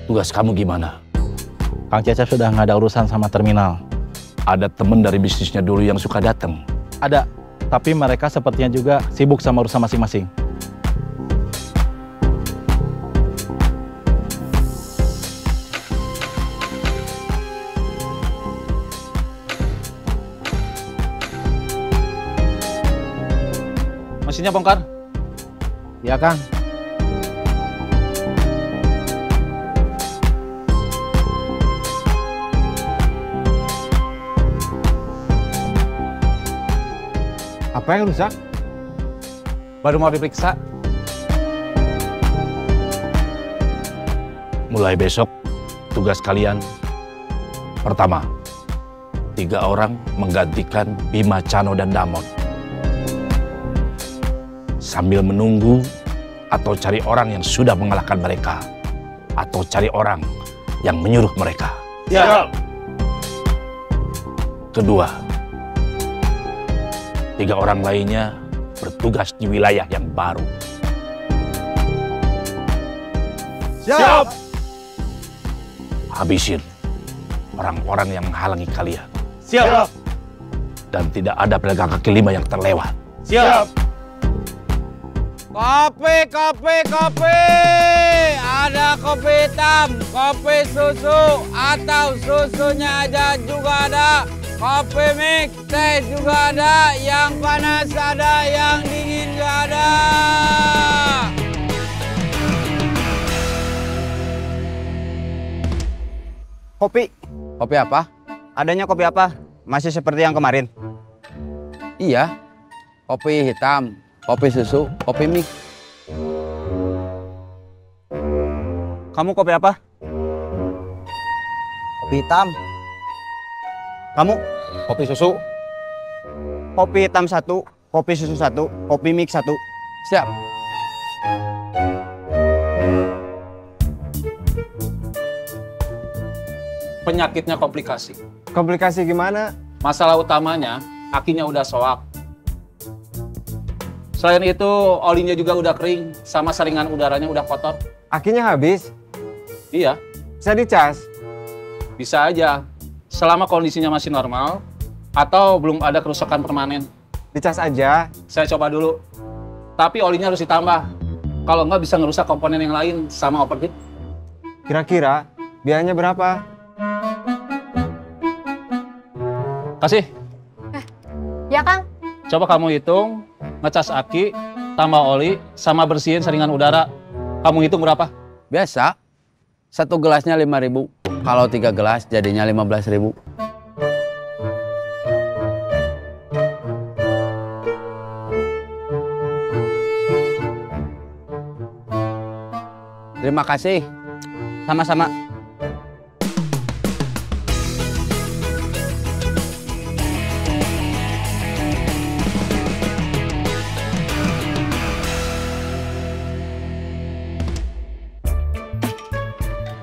Tugas kamu gimana?
Kang Cecep sudah nggak ada urusan sama terminal.
Ada temen dari bisnisnya dulu yang suka datang?
Ada, tapi mereka sepertinya juga sibuk sama urusan masing-masing.
Mesinnya bongkar?
Ya, Kang.
Apa yang rusak?
Baru mau diperiksa.
Mulai besok, tugas kalian pertama, 3 orang menggantikan Bima, Cano, dan Damon. Sambil menunggu atau cari orang yang sudah mengalahkan mereka, atau cari orang yang menyuruh mereka.
Siap.
Kedua, 3 orang lainnya bertugas di wilayah yang baru.
Siap.
Habisin orang-orang yang menghalangi kalian.
Siap.
Dan tidak ada pedagang kaki lima yang terlewat.
Siap.
Kopi. Ada kopi hitam, kopi susu, atau susunya aja juga ada. Kopi mix, teh juga ada, yang panas ada, yang dingin juga ada.
Kopi. Kopi apa? Adanya kopi apa? Masih seperti yang kemarin? Iya. Kopi hitam, kopi susu, kopi mix. Kamu kopi apa? Kopi hitam. Kamu? Kopi susu. Kopi hitam 1, kopi susu 1, kopi mix 1. Siap.
Penyakitnya komplikasi.
Komplikasi gimana?
Masalah utamanya, akinya udah soak. Selain itu, olinya juga udah kering, sama saringan udaranya udah kotor.
Akinya habis?
Iya.
Bisa dicas?
Bisa aja. Selama kondisinya masih normal, atau belum ada kerusakan permanen.
Dicas aja?
Saya coba dulu. Tapi olinya harus ditambah. Kalau nggak bisa ngerusak komponen yang lain sama overheat.
Kira-kira biayanya berapa?
Kasih.
Ya, Kang.
Coba kamu hitung, ngecas aki, tambah oli, sama bersihin saringan udara. Kamu hitung berapa?
Biasa. 1 gelasnya 5.000. Kalau 3 gelas jadinya 15.000. Terima kasih. Sama-sama.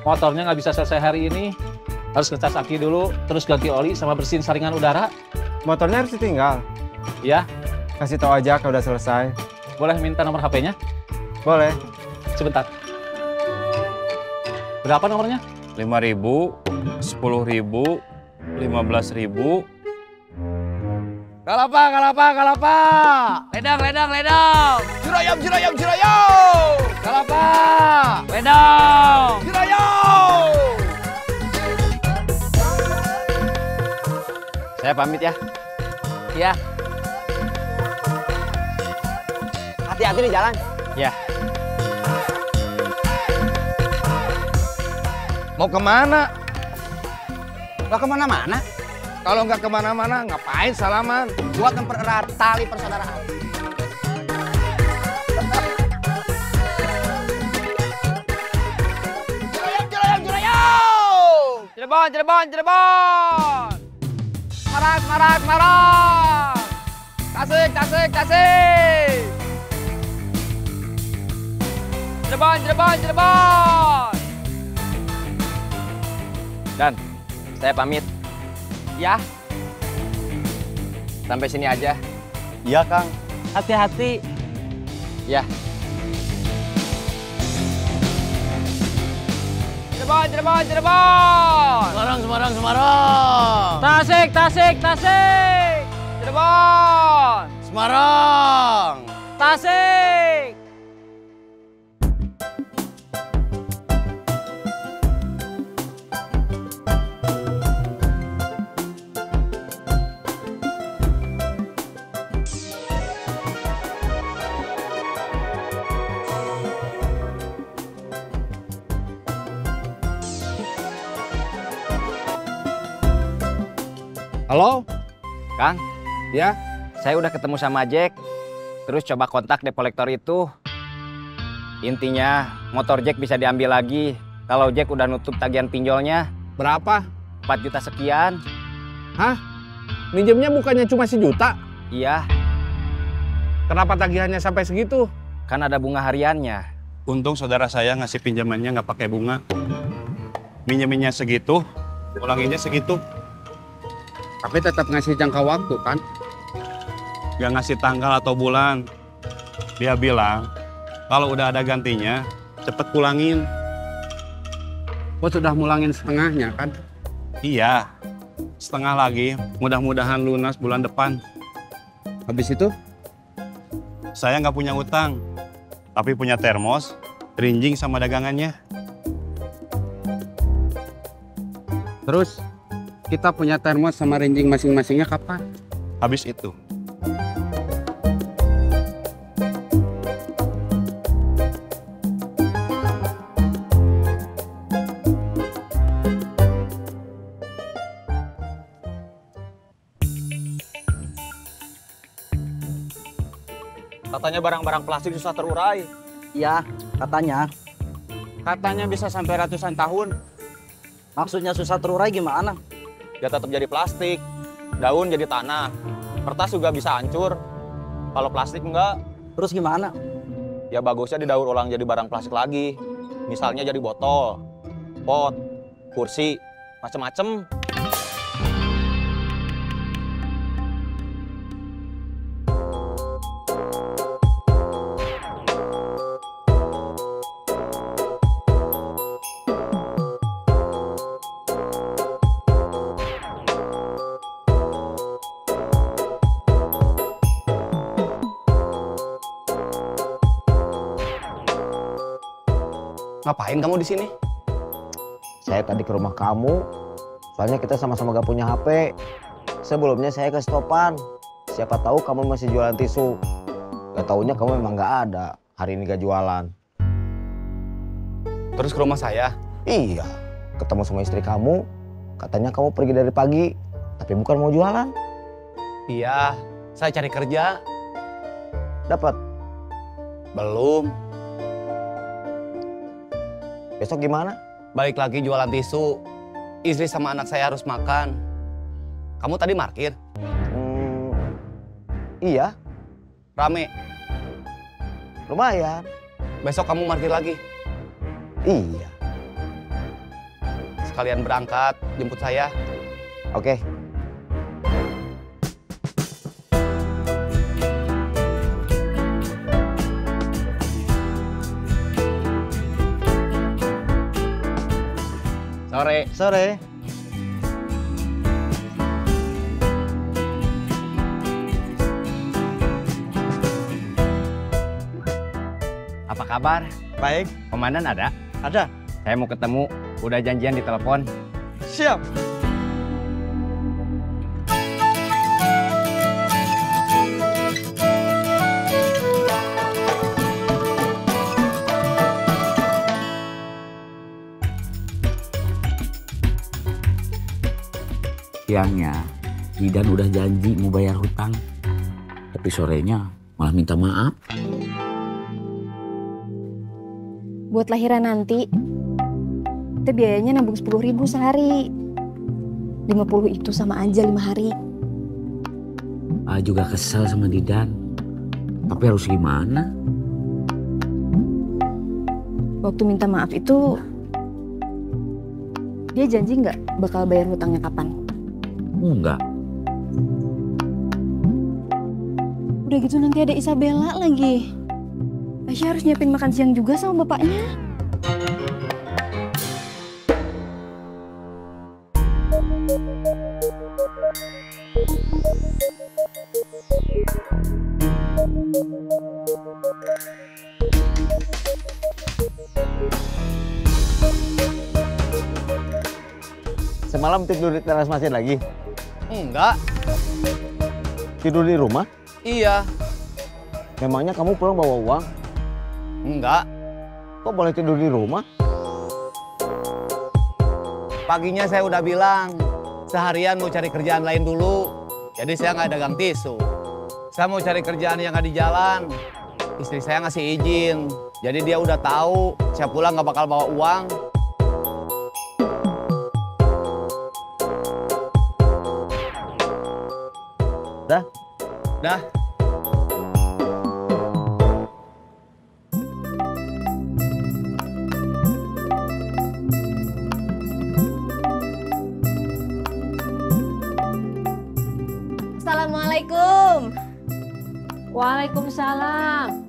Motornya nggak bisa selesai hari ini. Harus ngecas aki dulu, terus ganti oli sama bersihin saringan udara.
Motornya harus ditinggal?
Iya.
Kasih tahu aja kalau udah selesai.
Boleh minta nomor HP-nya?
Boleh.
Sebentar. Berapa nomornya?
5.000, 10.000, 15.000.
Kalapa, kalapa, kalapa. Ledang, ledang, ledang. Jurayam, jurayam, jurayam. Kalapa. Ledang. Jurayam.
Saya pamit ya.
Iya. Hati-hati di jalan.
Ya.
Mau kemana?
Gak kemana-mana.
Kalau nggak kemana-mana, ngapain salaman?
Buat mempererat tali persaudaraan. Jurayam, jurayam, jurayam. Cirebon, Cirebon, Cirebon. Semarang, Semarang, Semarang. Tasik, Tasik, Tasik. Cirebon, Cirebon, Cirebon.
Dan saya pamit.
Ya.
Sampai sini aja.
Iya, Kang.
Hati-hati.
Ya.
Cirebon, Cirebon, Cirebon.
Semarang, Semarang, Semarang.
Tasik, Tasik, Tasik. Cirebon.
Semarang.
Tasik.
Halo? Kang? Ya? Saya udah ketemu sama Jack. Terus coba kontak debt collector itu. Intinya, motor Jack bisa diambil lagi. Kalau Jack udah nutup tagihan pinjolnya.
Berapa?
4 juta sekian.
Hah? Minjemnya bukannya cuma 1 juta?
Iya.
Kenapa tagihannya sampai segitu?
Kan ada bunga hariannya.
Untung saudara saya ngasih pinjamannya nggak pakai bunga. Minjeminnya segitu, ulanginnya segitu.
Tapi tetap ngasih jangka waktu kan?
Gak ngasih tanggal atau bulan. Dia bilang, kalau udah ada gantinya, cepet pulangin.
Oh sudah mulangin setengahnya kan?
Iya, setengah lagi. Mudah-mudahan lunas bulan depan.
Habis itu?
Saya nggak punya utang, tapi punya termos, rinjing sama dagangannya.
Terus? Kita punya termos sama rinjing masing-masingnya kapan?
Habis itu.
Katanya barang-barang plastik susah terurai.
Iya, katanya.
Katanya bisa sampai ratusan tahun.
Maksudnya susah terurai gimana?
Ya tetap jadi plastik, daun jadi tanah, kertas juga bisa hancur. Kalau plastik enggak.
Terus gimana?
Ya bagusnya didaur ulang jadi barang plastik lagi. Misalnya jadi botol, pot, kursi, macem-macem.
Ngapain kamu di sini?
Saya tadi ke rumah kamu, soalnya kita sama-sama gak punya HP. Sebelumnya saya ke stopan. Siapa tahu kamu masih jualan tisu. Gak taunya kamu memang gak ada. Hari ini gak jualan.
Terus ke rumah saya?
Iya, ketemu sama istri kamu. Katanya kamu pergi dari pagi, tapi bukan mau jualan.
Iya, saya cari kerja.
Dapat?
Belum.
Besok gimana?
Balik lagi jualan tisu. Istri sama anak saya harus makan. Kamu tadi parkir?
Iya.
Rame?
Lumayan.
Besok kamu parkir lagi?
Iya.
Sekalian berangkat, jemput saya.
Oke.
Sore.
Sore.
Apa kabar?
Baik.
Komandan ada?
Ada.
Saya mau ketemu. Udah janjian di telepon.
Siap.
Siangnya, Didan udah janji mau bayar hutang. Tapi sorenya malah minta maaf.
Buat lahiran nanti, itu biayanya nabung 10.000 sehari. 50 itu sama aja 5 hari.
Juga kesel sama Didan. Tapi harus gimana?
Waktu minta maaf itu, dia janji nggak bakal bayar hutangnya kapan?
Enggak.
Udah gitu nanti ada Isabella lagi. Aisyah harus nyiapin makan siang juga sama bapaknya.
Semalam tidur di teras masjid lagi?
Enggak.
Tidur di rumah?
Iya.
Memangnya kamu pulang bawa uang?
Enggak.
Kok boleh tidur di rumah?
Paginya saya udah bilang, seharian mau cari kerjaan lain dulu. Jadi saya nggak dagang tisu. Saya mau cari kerjaan yang nggak di jalan. Istri saya ngasih izin. Jadi dia udah tahu, saya pulang nggak bakal bawa uang.
Dah?
Dah.
Assalamualaikum.
Waalaikumsalam.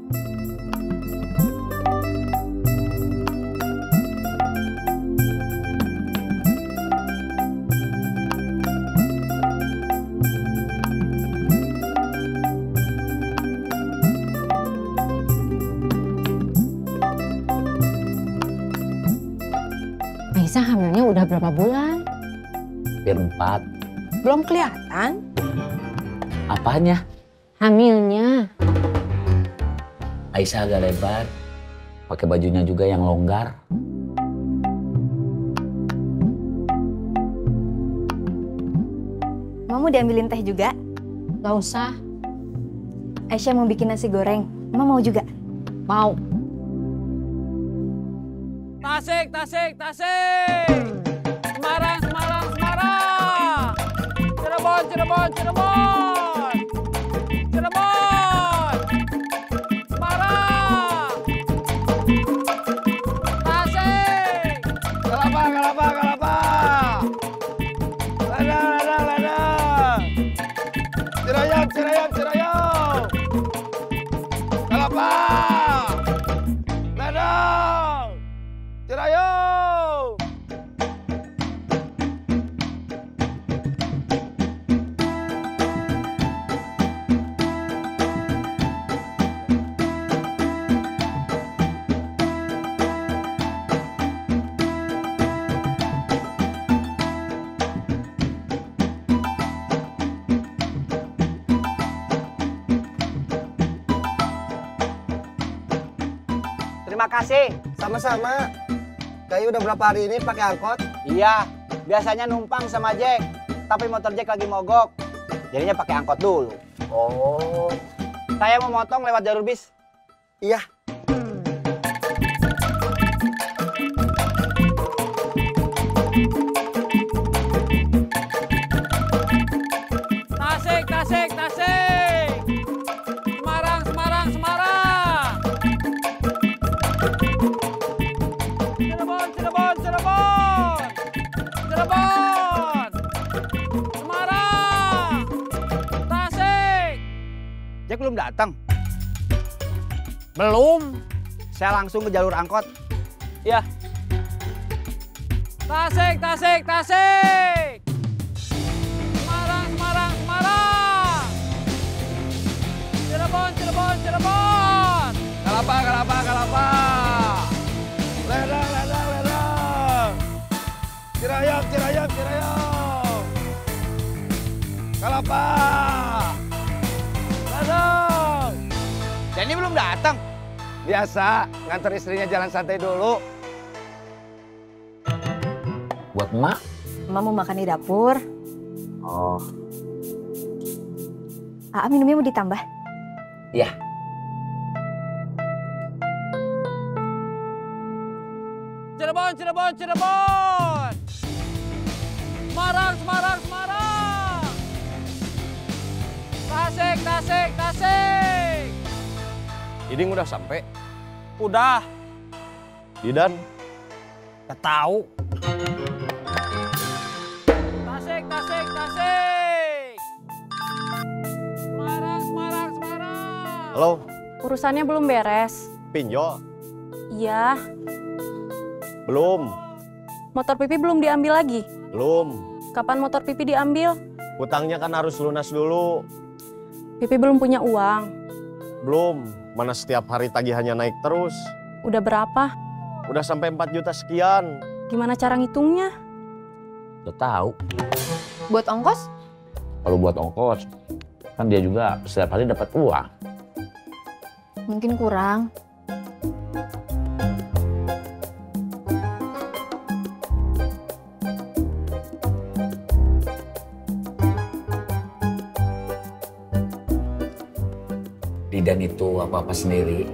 Aisyah hamilnya udah berapa bulan?
Hampir 4.
Belum kelihatan?
Apanya?
Hamilnya.
Aisyah agak lebar. Pakai bajunya juga yang longgar.
Mama mau diambilin teh juga?
Gak usah.
Aisyah mau bikin nasi goreng. Mama mau juga?
Mau.
Tasik, Tasik, Tasik. Semarang, Semarang, Semarang. Cirebon, Cirebon, Cirebon. Cirebon. Semarang. Tasik.
Kelapa, kelapa, kelapa. Ladang, ladang, ladang. Cirayam, cirayam, cirayam. Kelapa. Ladang. Cirayam.
Terima kasih.
Sama-sama. Kayu udah berapa hari ini pakai angkot?
Iya, biasanya numpang sama Jack. Tapi motor Jack lagi mogok. Jadinya pakai angkot dulu.
Oh.
Saya mau motong lewat jalur bis.
Iya.
Tasik, Tasik, Tasik. Semarang, Semarang, Semarang. Cirebon, Cirebon, Cirebon. Cirebon. Semarang. Tasik.
Jack belum datang. Belum. Saya langsung ke jalur angkot.
Ya. Tasik, tasik, tasik. Semarang, Semarang, Semarang. Cirebon, Cirebon, Cirebon.
Kalapa, kalapa, kalapa. Ledang, ledang, ledang. Cirayam, Cirayam, Cirayam. Kalapa. Ledang.
Denny belum datang.
Biasa, nganter istrinya jalan santai dulu.
Buat emak?
Emak mau makan di dapur.
Oh,
Aa minumnya mau ditambah?
iya.
Cirebon, Cirebon, Cirebon. Semarang, Semarang, Semarang. Tasik, tasik, tasik.
Iding udah sampai?
Udah.
Didan?
Gak tahu. Tasik, tasik, tasik. Semarang, Semarang, Semarang.
Halo,
Urusannya belum beres.
pinjol?
Iya,
Belum,
motor Pipi belum diambil lagi.
belum.
Kapan motor Pipi diambil?
Hutangnya kan harus lunas dulu.
Pipi belum punya uang.
Belum, mana setiap hari tagihannya naik terus.
Udah berapa?
Udah sampai 4 juta sekian.
Gimana cara ngitungnya?
Udah tahu.
Buat ongkos?
Kalau buat ongkos, kan dia juga setiap hari dapat uang.
Mungkin kurang.
Didan itu apa-apa sendiri.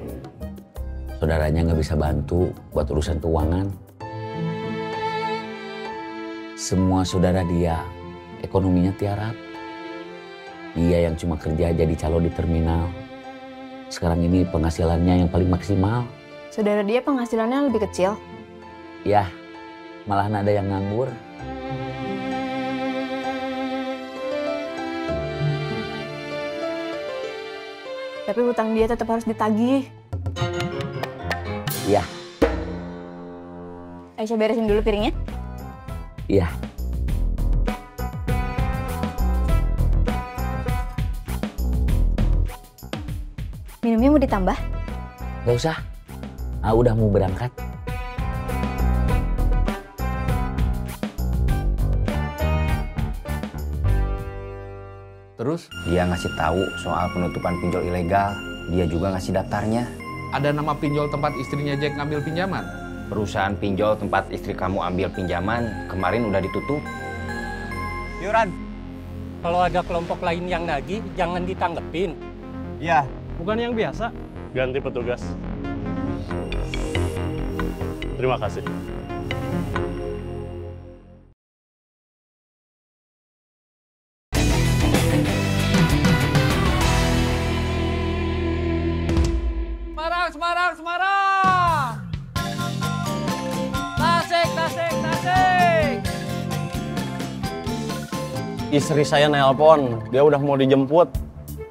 Saudaranya nggak bisa bantu buat urusan keuangan. Semua saudara dia, ekonominya tiarap. Dia yang cuma kerja jadi calo di terminal. Sekarang ini penghasilannya yang paling maksimal.
Saudara dia penghasilannya lebih kecil.
Ya, malahan ada yang nganggur.
Tapi hutang dia tetap harus ditagih.
Iya,
Aisyah beresin dulu piringnya.
iya.
Minumnya mau ditambah?
Gak usah. Udah mau berangkat.
Terus dia ngasih tahu soal penutupan pinjol ilegal. Dia juga ngasih daftarnya.
Ada nama pinjol tempat istrinya Jack ngambil pinjaman?
Perusahaan pinjol tempat istri kamu ambil pinjaman kemarin udah ditutup.
Yuran, kalau ada kelompok lain yang nagih, jangan ditanggepin.
Ya,
Bukan yang biasa.
Ganti petugas. Terima kasih.
Semarang, Semarang, Semarang. Tasik, tasik, tasik.
Istri saya nelpon, dia udah mau dijemput.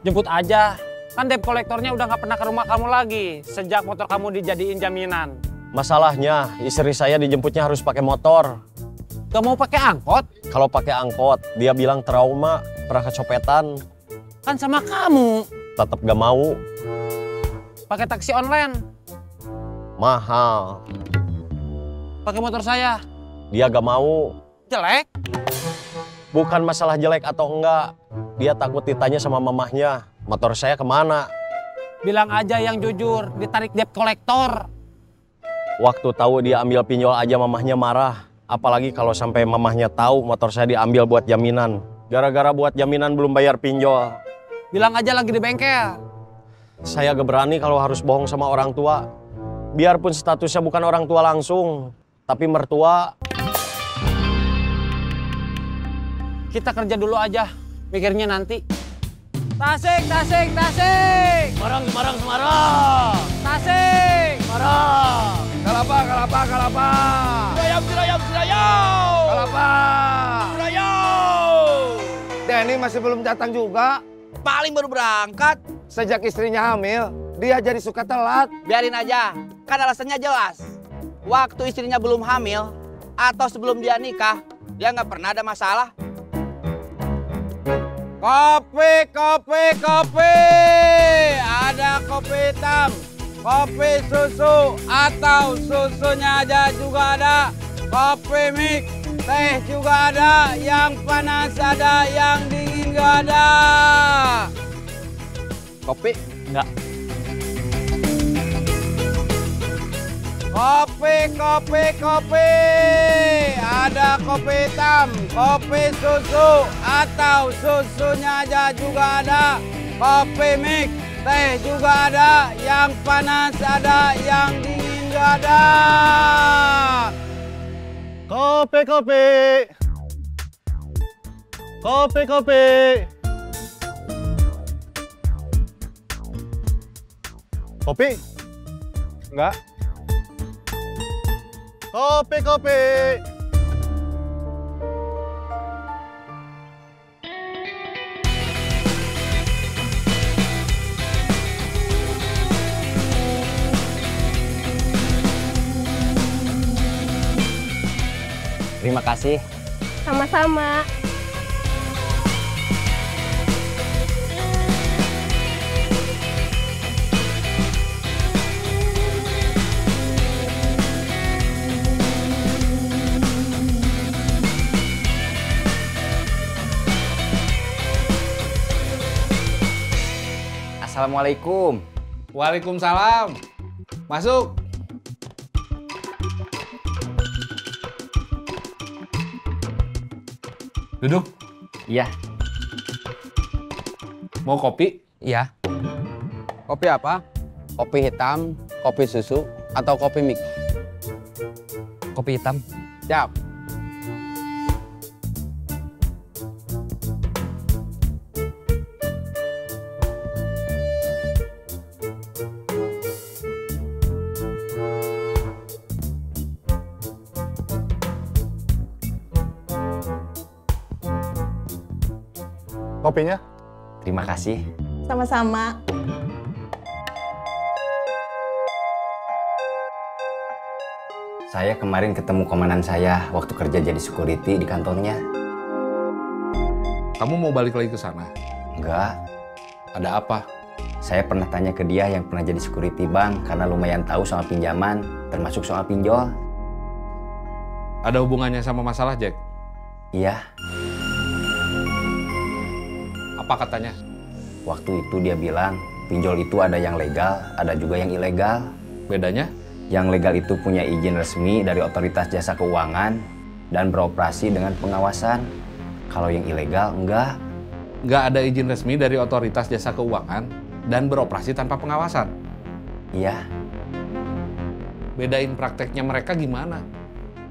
Jemput aja. Kan debt kolektornya udah nggak pernah ke rumah kamu lagi sejak motor kamu dijadiin jaminan.
Masalahnya, istri saya dijemputnya harus pakai motor.
Gak mau pakai angkot?
Kalau pakai angkot, dia bilang trauma, pernah kecopetan.
Kan sama kamu.
Tetap gak mau.
Pakai taksi online.
Mahal.
Pakai motor saya.
Dia gak mau.
Jelek?
Bukan masalah jelek atau enggak. Dia takut ditanya sama mamahnya. Motor saya kemana?
Bilang aja yang jujur, ditarik debt kolektor.
Waktu tahu dia ambil pinjol aja mamahnya marah. Apalagi kalau sampai mamahnya tahu motor saya diambil buat jaminan. Gara-gara buat jaminan belum bayar pinjol.
Bilang aja lagi di bengkel.
Saya gak berani kalau harus bohong sama orang tua. Biarpun statusnya bukan orang tua langsung, tapi mertua.
Kita kerja dulu aja, mikirnya nanti. Tasik, tasik, tasik.
Semarang, Semarang, Semarang.
Tasik.
Semarang. Kalapa, kalapa, kalapa. Cirayam, Cirayam, Cirayam. Kalapa. Cirayam. Denny masih belum datang juga.
Paling baru berangkat.
Sejak istrinya hamil, dia jadi suka telat.
Biarin aja, kan alasannya jelas. Waktu istrinya belum hamil atau sebelum dia nikah, dia nggak pernah ada masalah.
Kopi, kopi, kopi. Ada kopi hitam, kopi susu, atau susunya aja juga ada. Kopi mix, teh juga ada. Yang panas ada, yang dingin nggak ada.
Kopi? Enggak.
Kopi, kopi, kopi. Ada kopi hitam, kopi susu, atau susunya aja juga ada. Kopi mix, teh juga ada. Yang panas ada, yang dingin nggak ada.
Kopi, kopi. Kopi, kopi. Kopi? Enggak. Kopi, kopi.
Terima kasih.
Sama-sama.
Assalamualaikum.
Waalaikumsalam. Masuk. Duduk.
Iya.
Mau kopi?
Iya. Kopi apa? Kopi hitam, kopi susu, atau kopi mix? Kopi hitam. Siap.
Kopinya?
Terima kasih.
Sama-sama.
Saya kemarin ketemu komandan saya waktu kerja jadi security di kantornya.
Kamu mau balik lagi ke sana?
Enggak.
Ada apa?
Saya pernah tanya ke dia yang pernah jadi security bank karena lumayan tahu soal pinjaman, termasuk soal pinjol.
Ada hubungannya sama masalah Jack?
Iya.
Apa katanya?
Waktu itu dia bilang, pinjol itu ada yang legal, ada juga yang ilegal.
Bedanya?
Yang legal itu punya izin resmi dari otoritas jasa keuangan dan beroperasi dengan pengawasan. Kalau yang ilegal, enggak.
Nggak ada izin resmi dari otoritas jasa keuangan dan beroperasi tanpa pengawasan?
Iya.
Bedain prakteknya mereka gimana?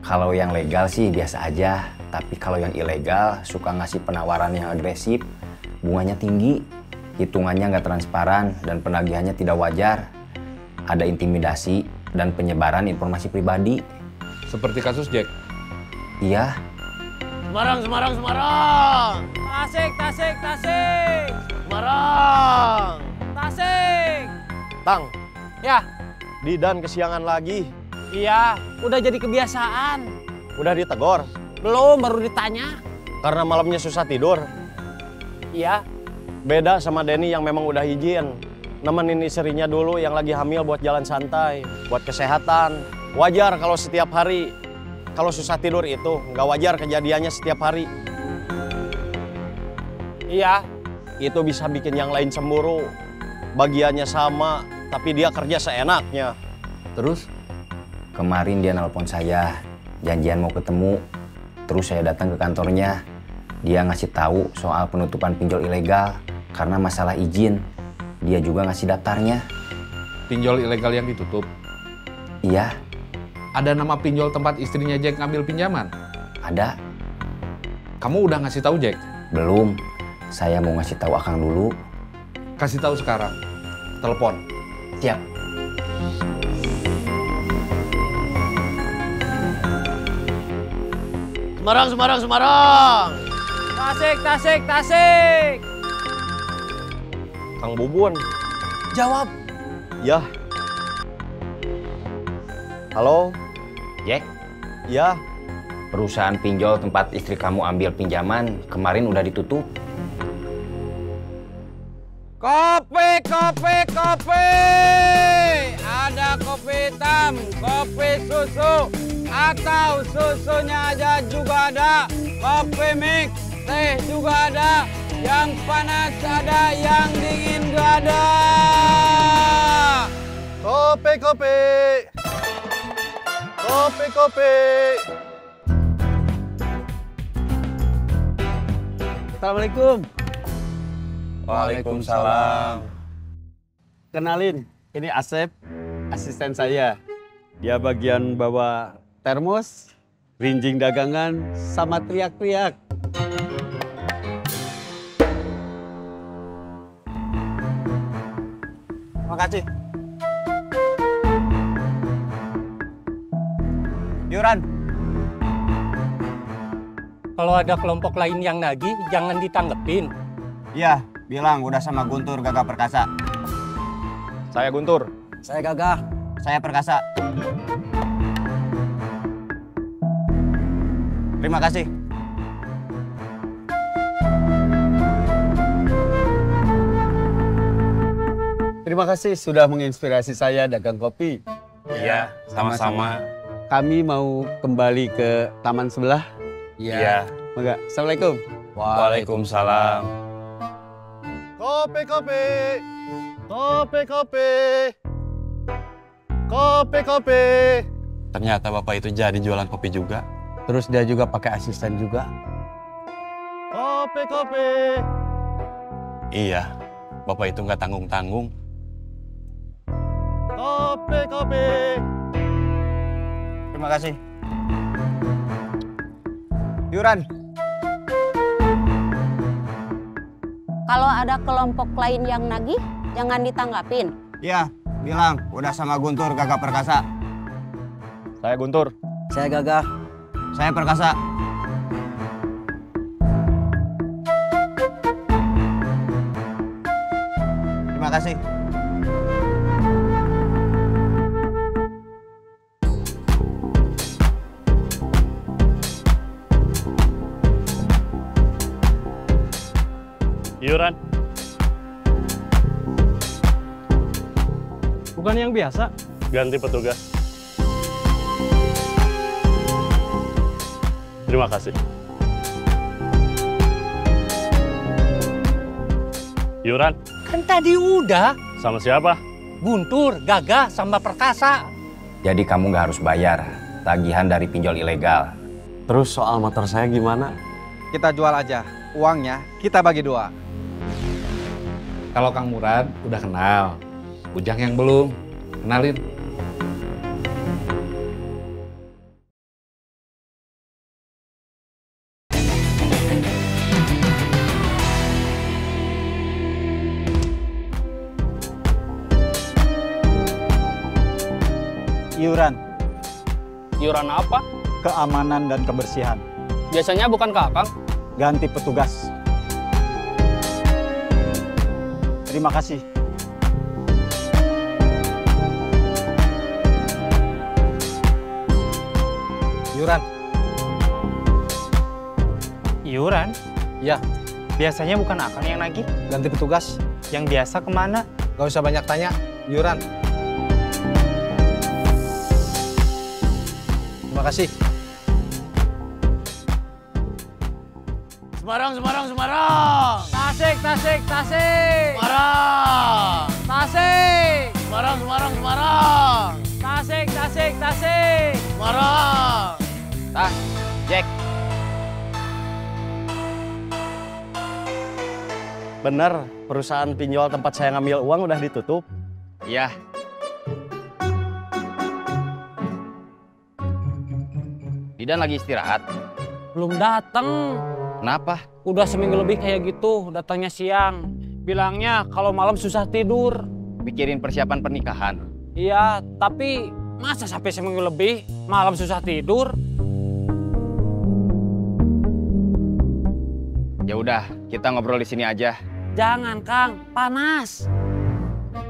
Kalau yang legal sih biasa aja, tapi kalau yang ilegal suka ngasih penawaran yang agresif, bunganya tinggi, hitungannya nggak transparan, dan penagihannya tidak wajar. Ada intimidasi dan penyebaran informasi pribadi.
Seperti kasus Jack?
Iya.
Semarang, Semarang, Semarang.
Tasik, Tasik, Tasik.
Semarang.
Tasik.
Tang.
Ya.
Didan kesiangan lagi.
Iya, udah jadi kebiasaan.
Udah ditegor?
Belum, baru ditanya.
Karena malamnya susah tidur?
Iya.
Beda sama Denny yang memang udah izin. Nemenin istrinya dulu yang lagi hamil buat jalan santai, buat kesehatan. Wajar kalau setiap hari, kalau susah tidur itu, nggak wajar kejadiannya setiap hari.
Iya.
Itu bisa bikin yang lain cemburu. Bagiannya sama, tapi dia kerja seenaknya.
Terus?
Kemarin dia nelpon saya, janjian mau ketemu. Terus saya datang ke kantornya. Dia ngasih tahu soal penutupan pinjol ilegal karena masalah izin. Dia juga ngasih daftarnya.
Pinjol ilegal yang ditutup?
Iya.
Ada nama pinjol tempat istrinya Jack ngambil pinjaman?
Ada.
Kamu udah ngasih tahu Jack?
Belum. Saya mau ngasih tahu Akang dulu.
Kasih tahu sekarang. Telepon.
Siap.
Semarang, Semarang, Semarang.
Tasik, Tasik, Tasik.
Kang Bubun.
Jawab.
Ya. Halo.
Jack.
Ya.
Perusahaan pinjol tempat istri kamu ambil pinjaman kemarin udah ditutup.
Kopi, kopi, kopi. Ada kopi hitam, kopi susu, atau susunya aja juga ada. Kopi mix, teh juga ada. Yang panas ada, yang dingin juga ada.
Kopi, kopi. Kopi, kopi. Assalamualaikum.
Waalaikumsalam.
Kenalin, ini Asep, asisten saya. Dia bagian bawa termos, rinjing dagangan, sama teriak-teriak.
Makasih. Yuran.
Kalau ada kelompok lain yang nagih, jangan ditanggepin.
Iya, bilang udah sama Guntur Gagah Perkasa.
Saya Guntur.
Saya Gagah.
Saya Perkasa. Terima kasih.
Terima kasih sudah menginspirasi saya dagang kopi.
Iya, sama-sama.
Kami mau kembali ke taman sebelah.
Iya.
Maka, Assalamualaikum.
Waalaikumsalam.
Kopi, kopi. Kopi, kopi. Kopi, kopi.
Ternyata Bapak itu jadi jualan kopi juga.
Terus dia juga pakai asisten juga. Kopi, kopi.
Iya, Bapak itu nggak tanggung-tanggung.
Kopi, kopi.
Terima kasih. Yuran.
Kalau ada kelompok lain yang nagih, jangan ditanggapin.
Iya, bilang udah sama Guntur Gagah Perkasa.
Saya Guntur.
Saya Gagah.
Saya Perkasa. Terima kasih.
Yuran.
Bukan yang biasa.
Ganti petugas. Terima kasih. Yuran.
Kan tadi udah.
Sama siapa?
Guntur, Gagah, sama Perkasa.
Jadi kamu nggak harus bayar tagihan dari pinjol ilegal.
Terus soal motor saya gimana?
Kita jual aja. Uangnya kita bagi 2.
Kalau Kang Murad udah kenal, Ujang yang belum, kenalin.
Iuran,
Iuran apa?
keamanan dan kebersihan.
Biasanya bukan ke Akang.
Ganti petugas. Terima kasih.
Yuran.
Iuran?
Ya.
Biasanya bukan Akang yang nagih.
Ganti petugas.
Yang biasa kemana?
Gak usah banyak tanya. Yuran. Terima kasih.
Semarang, Semarang, Semarang. Tasik, Tasik, Tasik. Semarang. Tasik. Semarang, Semarang, Semarang. Tasik, Tasik, Tasik. Semarang.
Tah, Jack.
Bener, perusahaan pinjol tempat saya ngambil uang udah ditutup.
Iya. Didan lagi istirahat.
Belum datang.
Kenapa?
Udah seminggu lebih kayak gitu, datangnya siang. Bilangnya kalau malam susah tidur.
Mikirin persiapan pernikahan.
Iya, tapi masa sampai seminggu lebih malam susah tidur?
Ya udah, kita ngobrol di sini aja.
Jangan, Kang, panas.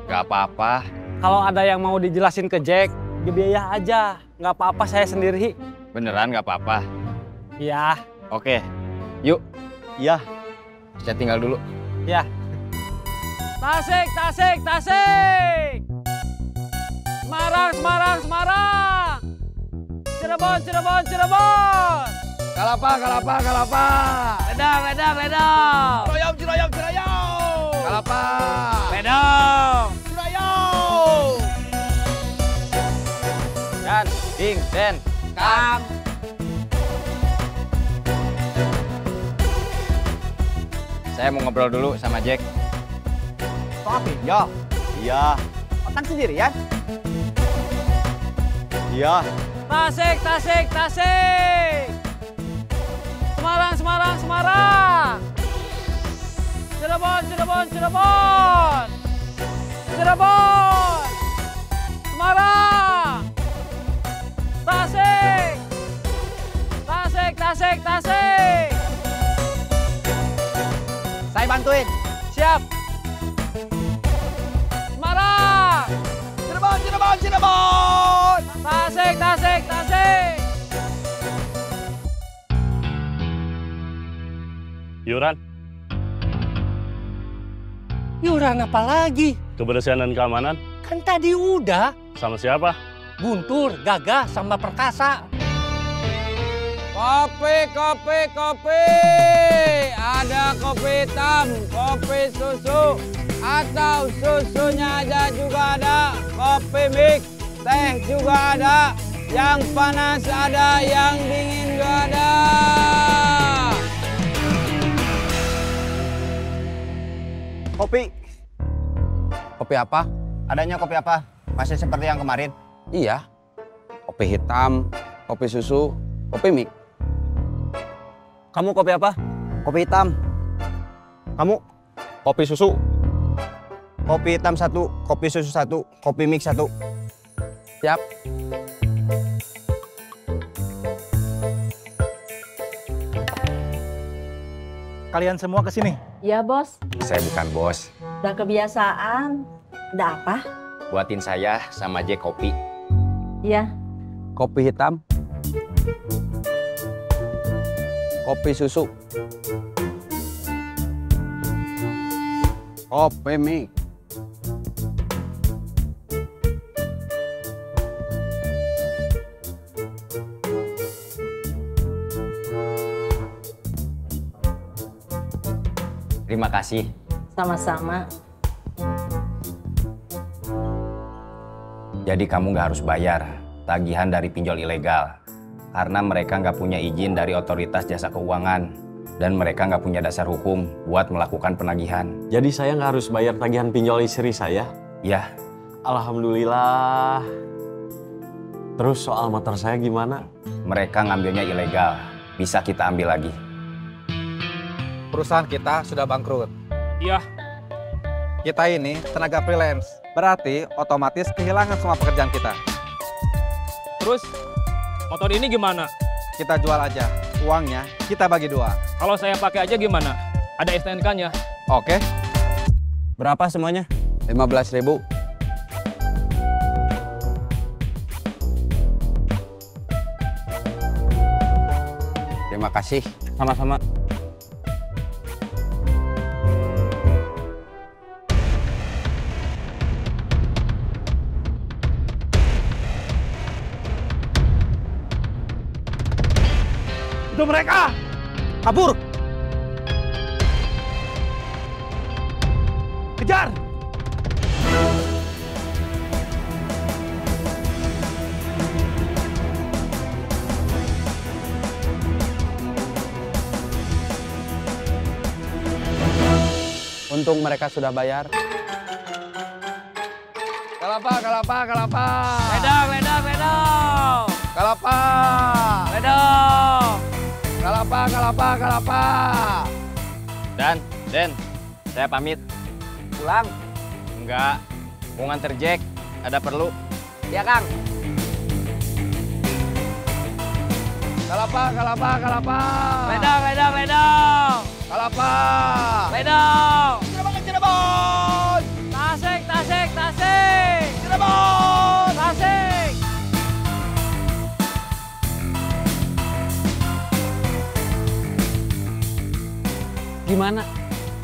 Gak apa-apa.
Kalau ada yang mau dijelasin ke Jack, dibiaya aja. Nggak apa-apa, saya sendiri.
Beneran gak apa-apa.
Iya.
Oke, yuk. Iya. Saya tinggal dulu.
Ya. Tasik, Tasik, Tasik. Semarang, Semarang, Semarang. Cirebon, Cirebon, Cirebon.
Kalapa, Kalapa, Kalapa.
Ledang, Ledang, Ledang.
Ciroyom, Ciroyom, Ciroyom. Kalapa.
Ledang.
Ciroyom.
Dan, Ding, Den,
Kang.
saya mau ngobrol dulu sama Jack.
Soal pinjol.
Iya.
Otang sendirian.
Iya.
Tasik, Tasik, Tasik. Semarang, Semarang, Semarang. Cirebon, Cirebon, Cirebon. Cirebon. Semarang. Tasik. Tasik, Tasik, Tasik.
Saya bantuin.
Siap. Semarang.
Cirebon, Cirebon, Cirebon.
Tasik, Tasik, Tasik.
Yuran,
Yuran apa lagi?
kebersihan dan keamanan.
Kan tadi udah.
Sama siapa?
Guntur, Gagah, sama Perkasa.
Kopi, kopi, kopi. Ada kopi hitam, kopi susu, atau susunya aja juga ada. Kopi mix, teh juga ada. Yang panas ada, yang dingin juga ada.
Kopi. Kopi apa? Adanya kopi apa? Masih seperti yang kemarin?
Iya. Kopi hitam, kopi susu, kopi mix.
Kamu kopi apa?
Kopi hitam.
Kamu?
Kopi susu.
Kopi hitam 1, kopi susu 1, kopi mix 1.
Siap.
Kalian semua ke sini.
Iya, Bos.
Saya bukan bos.
Udah kebiasaan. Ada apa?
Buatin saya sama Jack kopi.
Iya.
Kopi hitam. Kopi susu. Kopi mix.
Terima kasih.
Sama-sama.
Jadi kamu nggak harus bayar tagihan dari pinjol ilegal. Karena mereka nggak punya izin dari otoritas jasa keuangan. Dan mereka nggak punya dasar hukum buat melakukan penagihan.
Jadi saya nggak harus bayar tagihan pinjol istri saya?
Ya.
Alhamdulillah. Terus soal motor saya gimana?
Mereka ngambilnya ilegal. Bisa kita ambil lagi.
Perusahaan kita sudah bangkrut.
Iya.
Kita ini tenaga freelance. Berarti otomatis kehilangan semua pekerjaan kita.
Terus, motor ini gimana?
Kita jual aja. Uangnya kita bagi 2.
Kalau saya pakai aja gimana? Ada STNK-nya.
Oke.
Berapa semuanya?
15.000. Terima kasih.
Sama-sama.
Itu mereka! Kabur! Kejar!
Untung mereka sudah bayar.
Kalapa, kalapa, kalapa!
Ledang, ledang, ledang!
Kalapa!
Ledang!
Kalapa, kalapa, kalapa!
Dan, Den, saya pamit.
Pulang?
Enggak, mau nganter Jack. Ada perlu.
Ya, Kang.
Kalapa, kalapa, kalapa!
Ledang, ledang, ledang!
Kalapa!
Ledang!
Cirebon, Cirebon!
Tasik, Tasik, Tasik!
Cirebon!
Tasik! Gimana?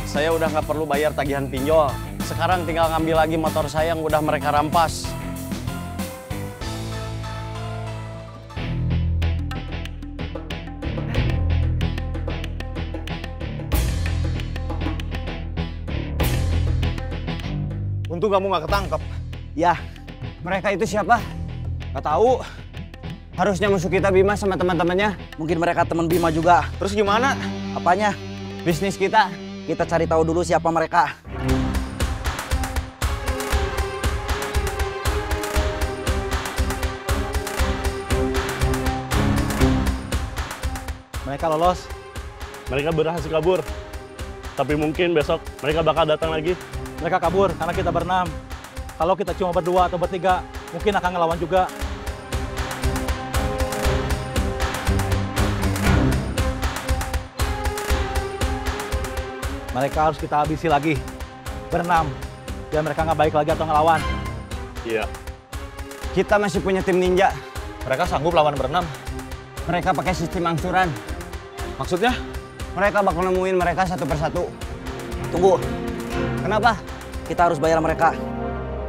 Saya udah nggak perlu bayar tagihan pinjol. Sekarang tinggal ngambil lagi motor saya yang udah mereka rampas.
Untung kamu nggak ketangkep.
Ya, mereka itu siapa?
Nggak tahu.
Harusnya musuh kita Bima sama teman-temannya.
Mungkin mereka teman Bima juga.
Terus gimana?
Apanya?
Bisnis kita.
Kita cari tahu dulu siapa mereka.
Mereka lolos.
Mereka berhasil kabur. Tapi mungkin besok mereka bakal datang lagi.
Mereka kabur karena kita berenam. Kalau kita cuma berdua atau bertiga, mungkin akan ngelawan juga. Mereka harus kita habisi lagi. Berenam. Biar mereka nggak baik lagi atau ngelawan.
Iya.
Kita masih punya tim ninja.
Mereka sanggup lawan berenam.
Mereka pakai sistem angsuran.
Maksudnya?
Mereka bakal nemuin mereka satu persatu.
Tunggu.
Kenapa?
Kita harus bayar mereka.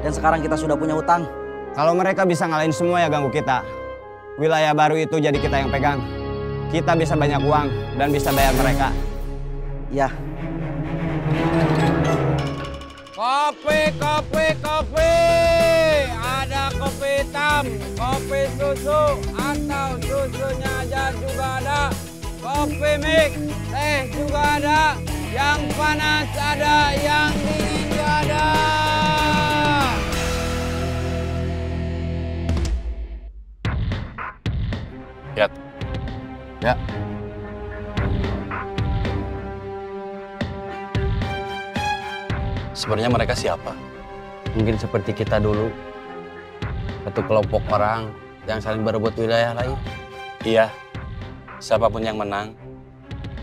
Dan sekarang kita sudah punya utang.
Kalau mereka bisa ngalahin semua ya ganggu kita. Wilayah baru itu jadi kita yang pegang. Kita bisa banyak uang dan bisa bayar mereka.
Ya.
Kopi, kopi, kopi. Ada kopi hitam, kopi susu, atau susunya aja juga ada. Kopi mix, teh juga ada. Yang panas ada, yang dingin juga ada.
Yat. Ya.
Sebenarnya mereka siapa? Mungkin seperti kita dulu. Satu kelompok orang yang saling berebut wilayah lain. Iya, siapapun yang menang,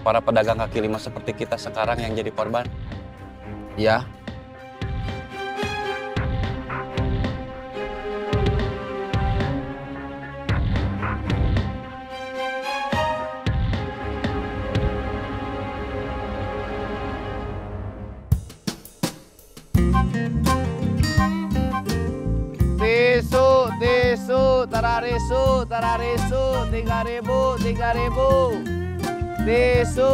para pedagang kaki lima seperti kita sekarang yang jadi korban. Iya.
Tisu, tararisu, 3.000, 3.000. Tisu,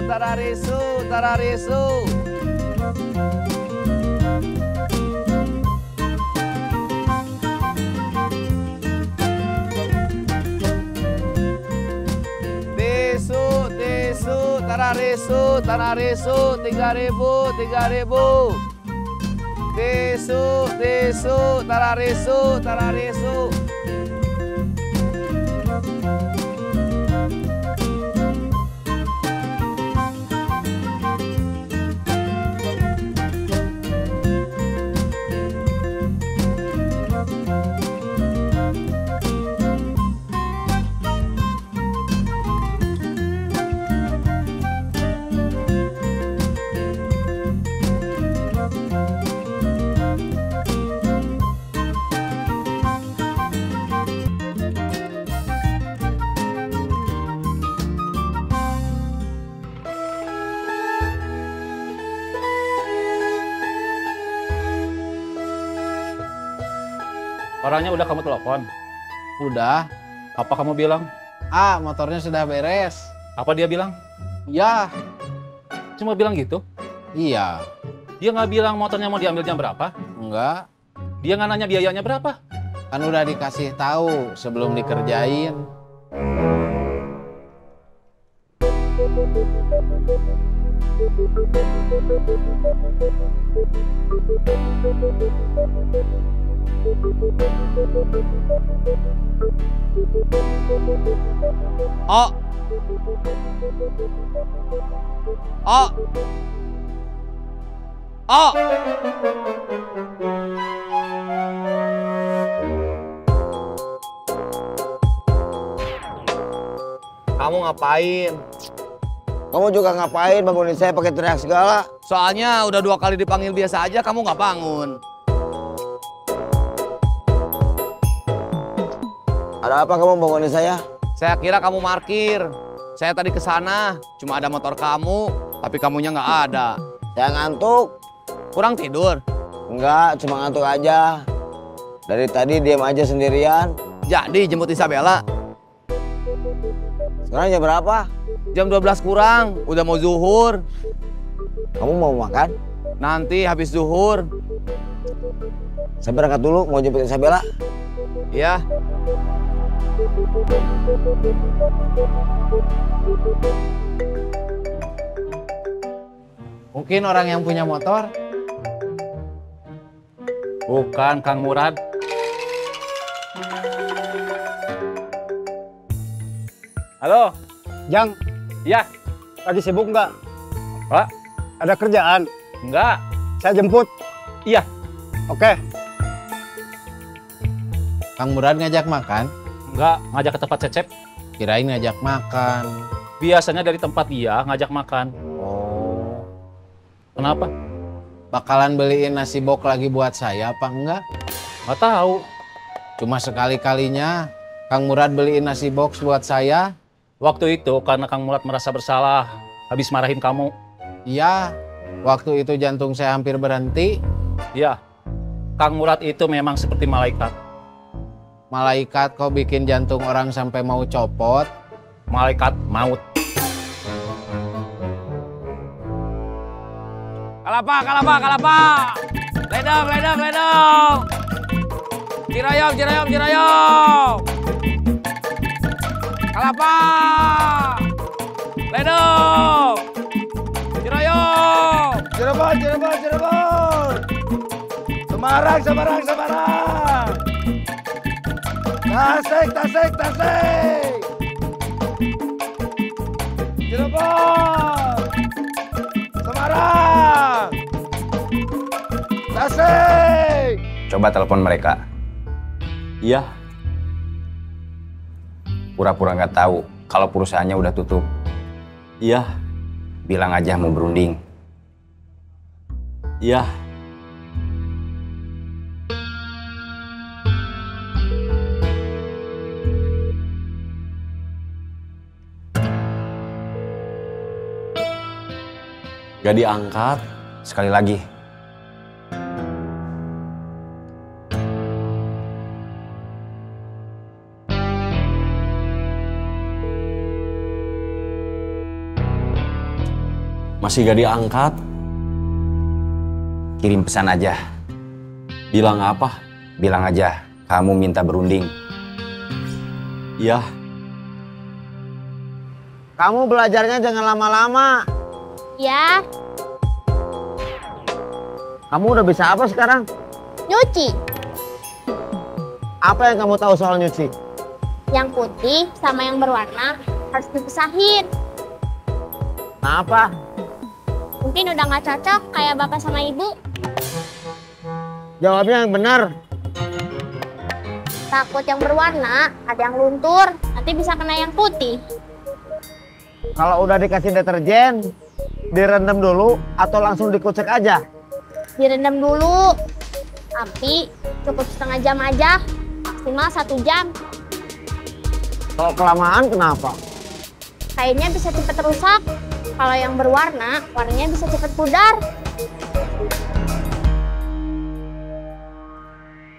tararisu. Tisu, tararisu, 3.000, 3.000. Tisu, tararisu.
Orangnya udah kamu telepon? Udah. Apa kamu bilang? Motornya sudah beres. Apa dia bilang? Ya. Cuma bilang gitu? Iya. Dia nggak bilang motornya mau diambil jam berapa? Enggak. Dia nggak nanya biayanya berapa? Kan udah dikasih tahu sebelum dikerjain.
Oh.
Kamu ngapain? Kamu juga ngapain bangunin saya pakai teriak segala?
Soalnya udah 2 kali dipanggil biasa aja kamu nggak bangun.
Ada apa kamu bangunin saya?
Saya kira kamu parkir. Saya tadi ke sana, cuma ada motor kamu, tapi kamunya nggak ada.
Saya ngantuk.
Kurang tidur?
Enggak, cuma ngantuk aja. Dari tadi diam aja sendirian.
Jadi jemput Isabella.
Sekarang jam berapa?
Jam 12 kurang, udah mau zuhur.
Kamu mau makan?
Nanti habis zuhur.
Saya berangkat dulu, mau jemput Isabella.
Iya.
Mungkin orang yang punya motor.
Bukan, Kang Murad.
Halo, Jang.
Iya.
Lagi sibuk nggak?
Pak,
ada kerjaan?
Enggak.
Saya jemput.
Iya.
Oke.
Kang Murad ngajak makan?
Enggak, ngajak ke tempat Cecep.
Kirain ngajak makan.
Biasanya dari tempat dia ngajak makan.
Oh.
Kenapa?
Bakalan beliin nasi bok lagi buat saya apa enggak?
Nggak tahu.
Cuma sekali-kalinya Kang Murad beliin nasi box buat saya.
Waktu itu karena Kang Murad merasa bersalah habis marahin kamu.
Iya, waktu itu jantung saya hampir berhenti.
Iya, Kang Murad itu memang seperti malaikat.
Malaikat kok bikin jantung orang sampai mau copot?
Malaikat maut.
Kalapa, kalapa, kalapa. Ledang, ledang, ledang. Cirayam, cirayam, cirayam. Kalapa. Ledang. Cirayam.
Cirebon, Cirebon, Cirebon. Semarang, Semarang, Semarang. Tasik, Tasik, Tasik. Cirebon. Semarang. Tasik.
Coba telepon mereka. Iya. Pura-pura nggak tahu kalau perusahaannya udah tutup. Iya. Bilang aja mau berunding. Iya. Gak diangkat. Sekali lagi. Masih gak diangkat. Kirim pesan aja. Bilang apa? Bilang aja, kamu minta berunding. Iya.
Kamu belajarnya jangan lama-lama.
Ya,
Kamu udah bisa apa sekarang?
nyuci.
Apa yang kamu tahu soal nyuci?
Yang putih sama yang berwarna harus dipisahin.
Kenapa?
Mungkin udah nggak cocok kayak bapak sama ibu.
Jawabnya yang benar.
Takut yang berwarna ada yang luntur, nanti bisa kena yang putih.
Kalau udah dikasih deterjen, direndam dulu atau langsung dikucek aja?
Direndam dulu, tapi cukup setengah jam aja, maksimal 1 jam.
Kalau kelamaan kenapa?
Kainnya bisa cepet rusak. Kalau yang berwarna, warnanya bisa cepet pudar.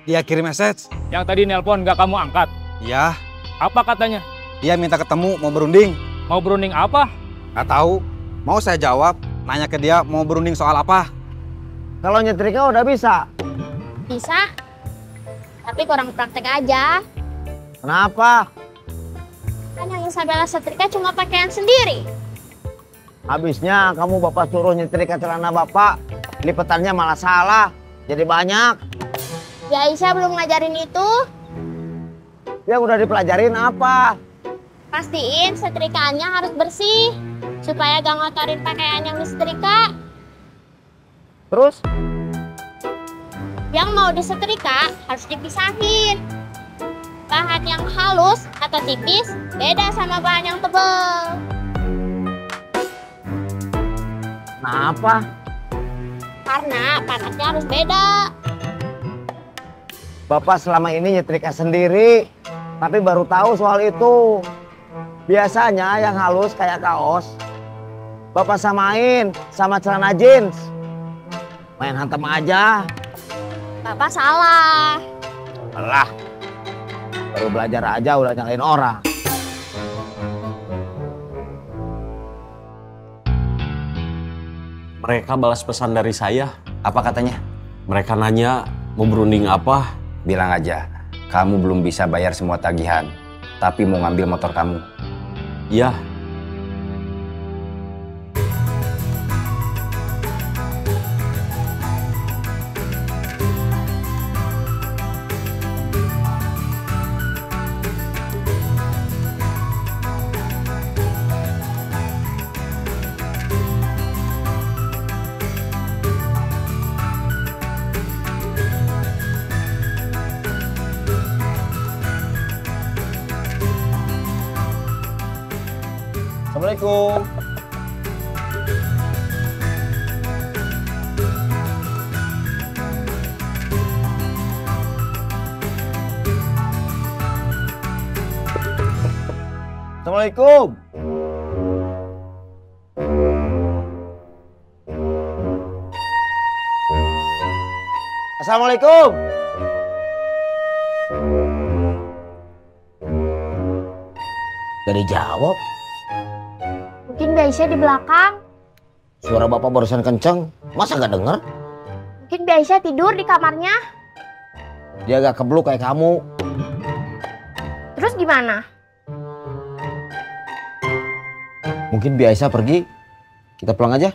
Dia kirim message.
Yang tadi nelpon nggak kamu angkat?
Iya.
Apa katanya?
Dia minta ketemu, mau berunding.
Mau berunding apa?
Nggak tahu. Mau saya jawab, nanya ke dia mau berunding soal apa.
Kalau nyetrika udah bisa.
Bisa, tapi kurang praktek aja.
Kenapa?
Kan yang Isabella setrika cuma pakaian sendiri.
Habisnya kamu bapak suruh nyetrika celana bapak, lipetannya malah salah, jadi banyak.
Ya Aisyah belum ngajarin itu.
Yang udah dipelajarin apa?
Pastiin setrikaannya harus bersih, supaya gak ngotorin pakaian yang disetrika.
Terus?
Yang mau disetrika harus dipisahin. Bahan yang halus atau tipis beda sama bahan yang tebal.
Kenapa?
Karena panasnya harus beda.
Bapak selama ini nyetrika sendiri, tapi baru tahu soal itu. Biasanya yang halus kayak kaos, Bapak samain sama celana jeans. Main hantem aja.
Bapak salah.
Alah, baru belajar aja udah nyalain orang.
Mereka balas pesan dari saya.
Apa katanya?
Mereka nanya mau berunding apa.
Bilang aja, kamu belum bisa bayar semua tagihan, tapi mau ngambil motor kamu.
Iya.
Assalamualaikum.
Assalamualaikum. Assalamualaikum. Gak dijawab.
Mungkin Biaisyah di belakang.
Suara bapak barusan kenceng, masa gak denger?
Mungkin Biaisyah tidur di kamarnya.
Dia gak kebluk kayak kamu.
Terus gimana?
Mungkin biasa pergi. Kita pulang aja.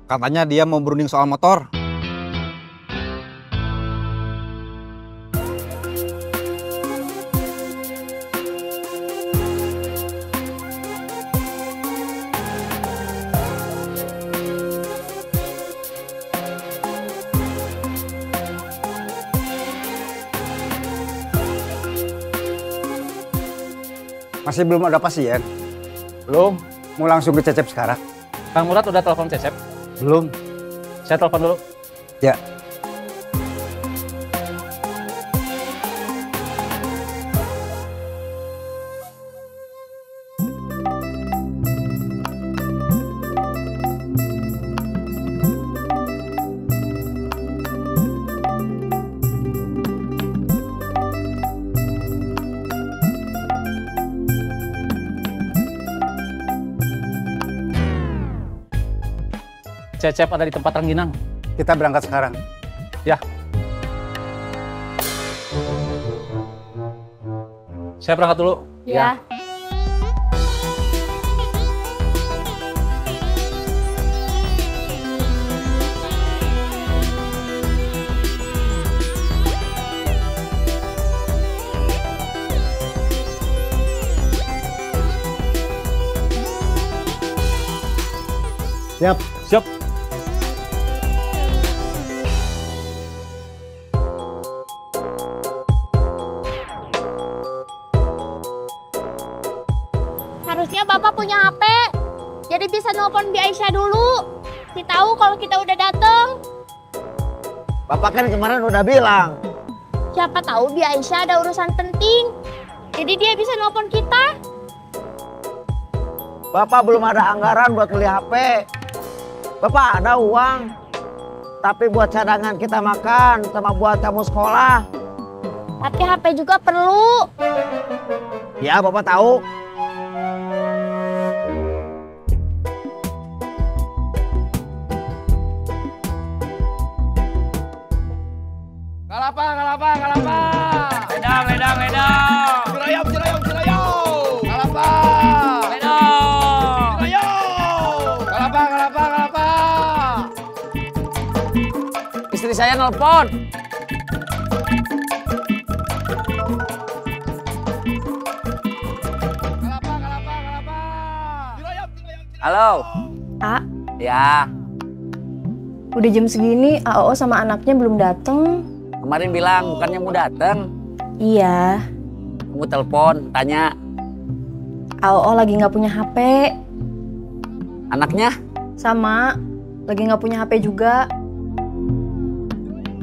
Katanya dia mau berunding soal motor.
Masih belum ada pasien? Belum. Mau langsung ke Cecep sekarang?
Kang Murad udah telepon Cecep?
Belum.
Saya telepon dulu.
Ya.
Cecep ada di tempat rengginang.
Kita berangkat sekarang.
Ya. Saya berangkat dulu.
Ya.
Siap.
Siap.
Harusnya Bapak punya HP. Jadi bisa nelpon Biaisyah dulu. Si tahu kalau kita udah dateng.
Bapak kan kemarin udah bilang.
Siapa tahu Biaisyah ada urusan penting. Jadi dia bisa nelpon kita.
Bapak belum ada anggaran buat beli HP. Bapak ada uang. Tapi buat cadangan kita makan sama buat kamu sekolah.
Tapi HP juga perlu.
Ya, Bapak tahu.
Kalapa, kalapa, kalapa. Ledang, ledang, ledang. Cirayam, cirayam, cirayam. Kalapa. Ledang. Cirayam. Kalapa, kalapa, kalapa.
Istri saya nelpon.
Halo.
A,
Ya,
udah jam segini AO sama anaknya belum dateng.
kemarin bilang bukannya mau dateng.
Iya,
Kamu telepon, tanya.
AO lagi nggak punya HP.
Anaknya?
Sama, lagi nggak punya HP juga.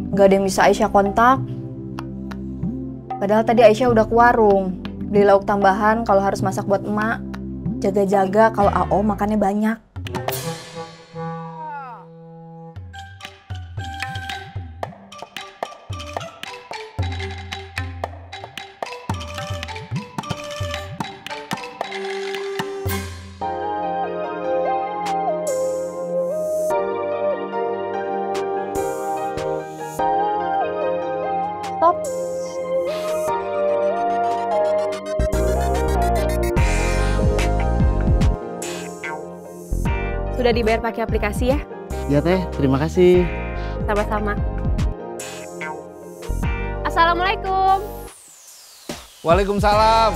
Nggak ada yang bisa Aisyah kontak. Padahal tadi Aisyah udah ke warung, beli lauk tambahan kalau harus masak buat emak. Jaga-jaga kalau AO makannya banyak. Stop. Sudah dibayar pakai aplikasi ya?
Ya teh, terima kasih.
Sama-sama. Assalamualaikum.
Waalaikumsalam.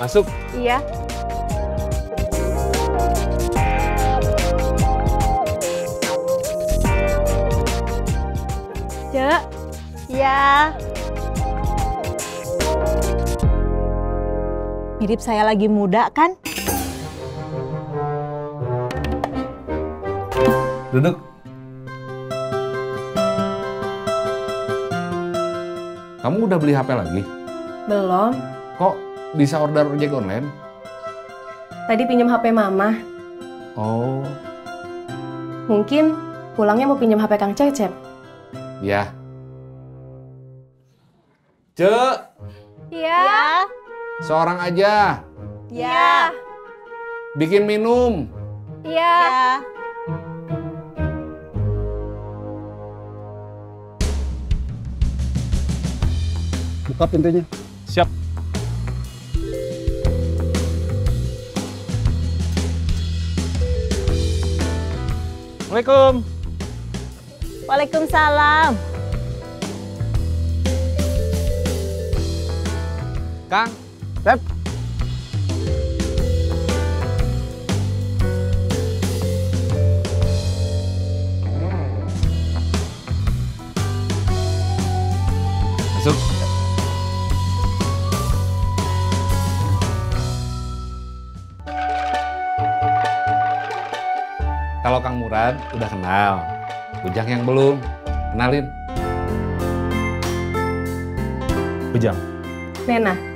Masuk.
Iya. Cek.
Ya. Mirip saya lagi muda kan?
Duduk. Kamu udah beli HP lagi?
Belum.
Kok bisa order ojek online?
Tadi pinjam HP Mama.
Oh,
Mungkin pulangnya mau pinjam HP Kang Cecep.
ya. Cek,
Iya.
seorang aja.
Iya.
Bikin minum.
Iya.
Buka pintunya.
Siap. Assalamualaikum.
Waalaikumsalam.
Kang.
Pep.
Masuk. Kalau Kang Murad udah kenal, Ujang yang belum. Kenalin.
Ujang.
Nena.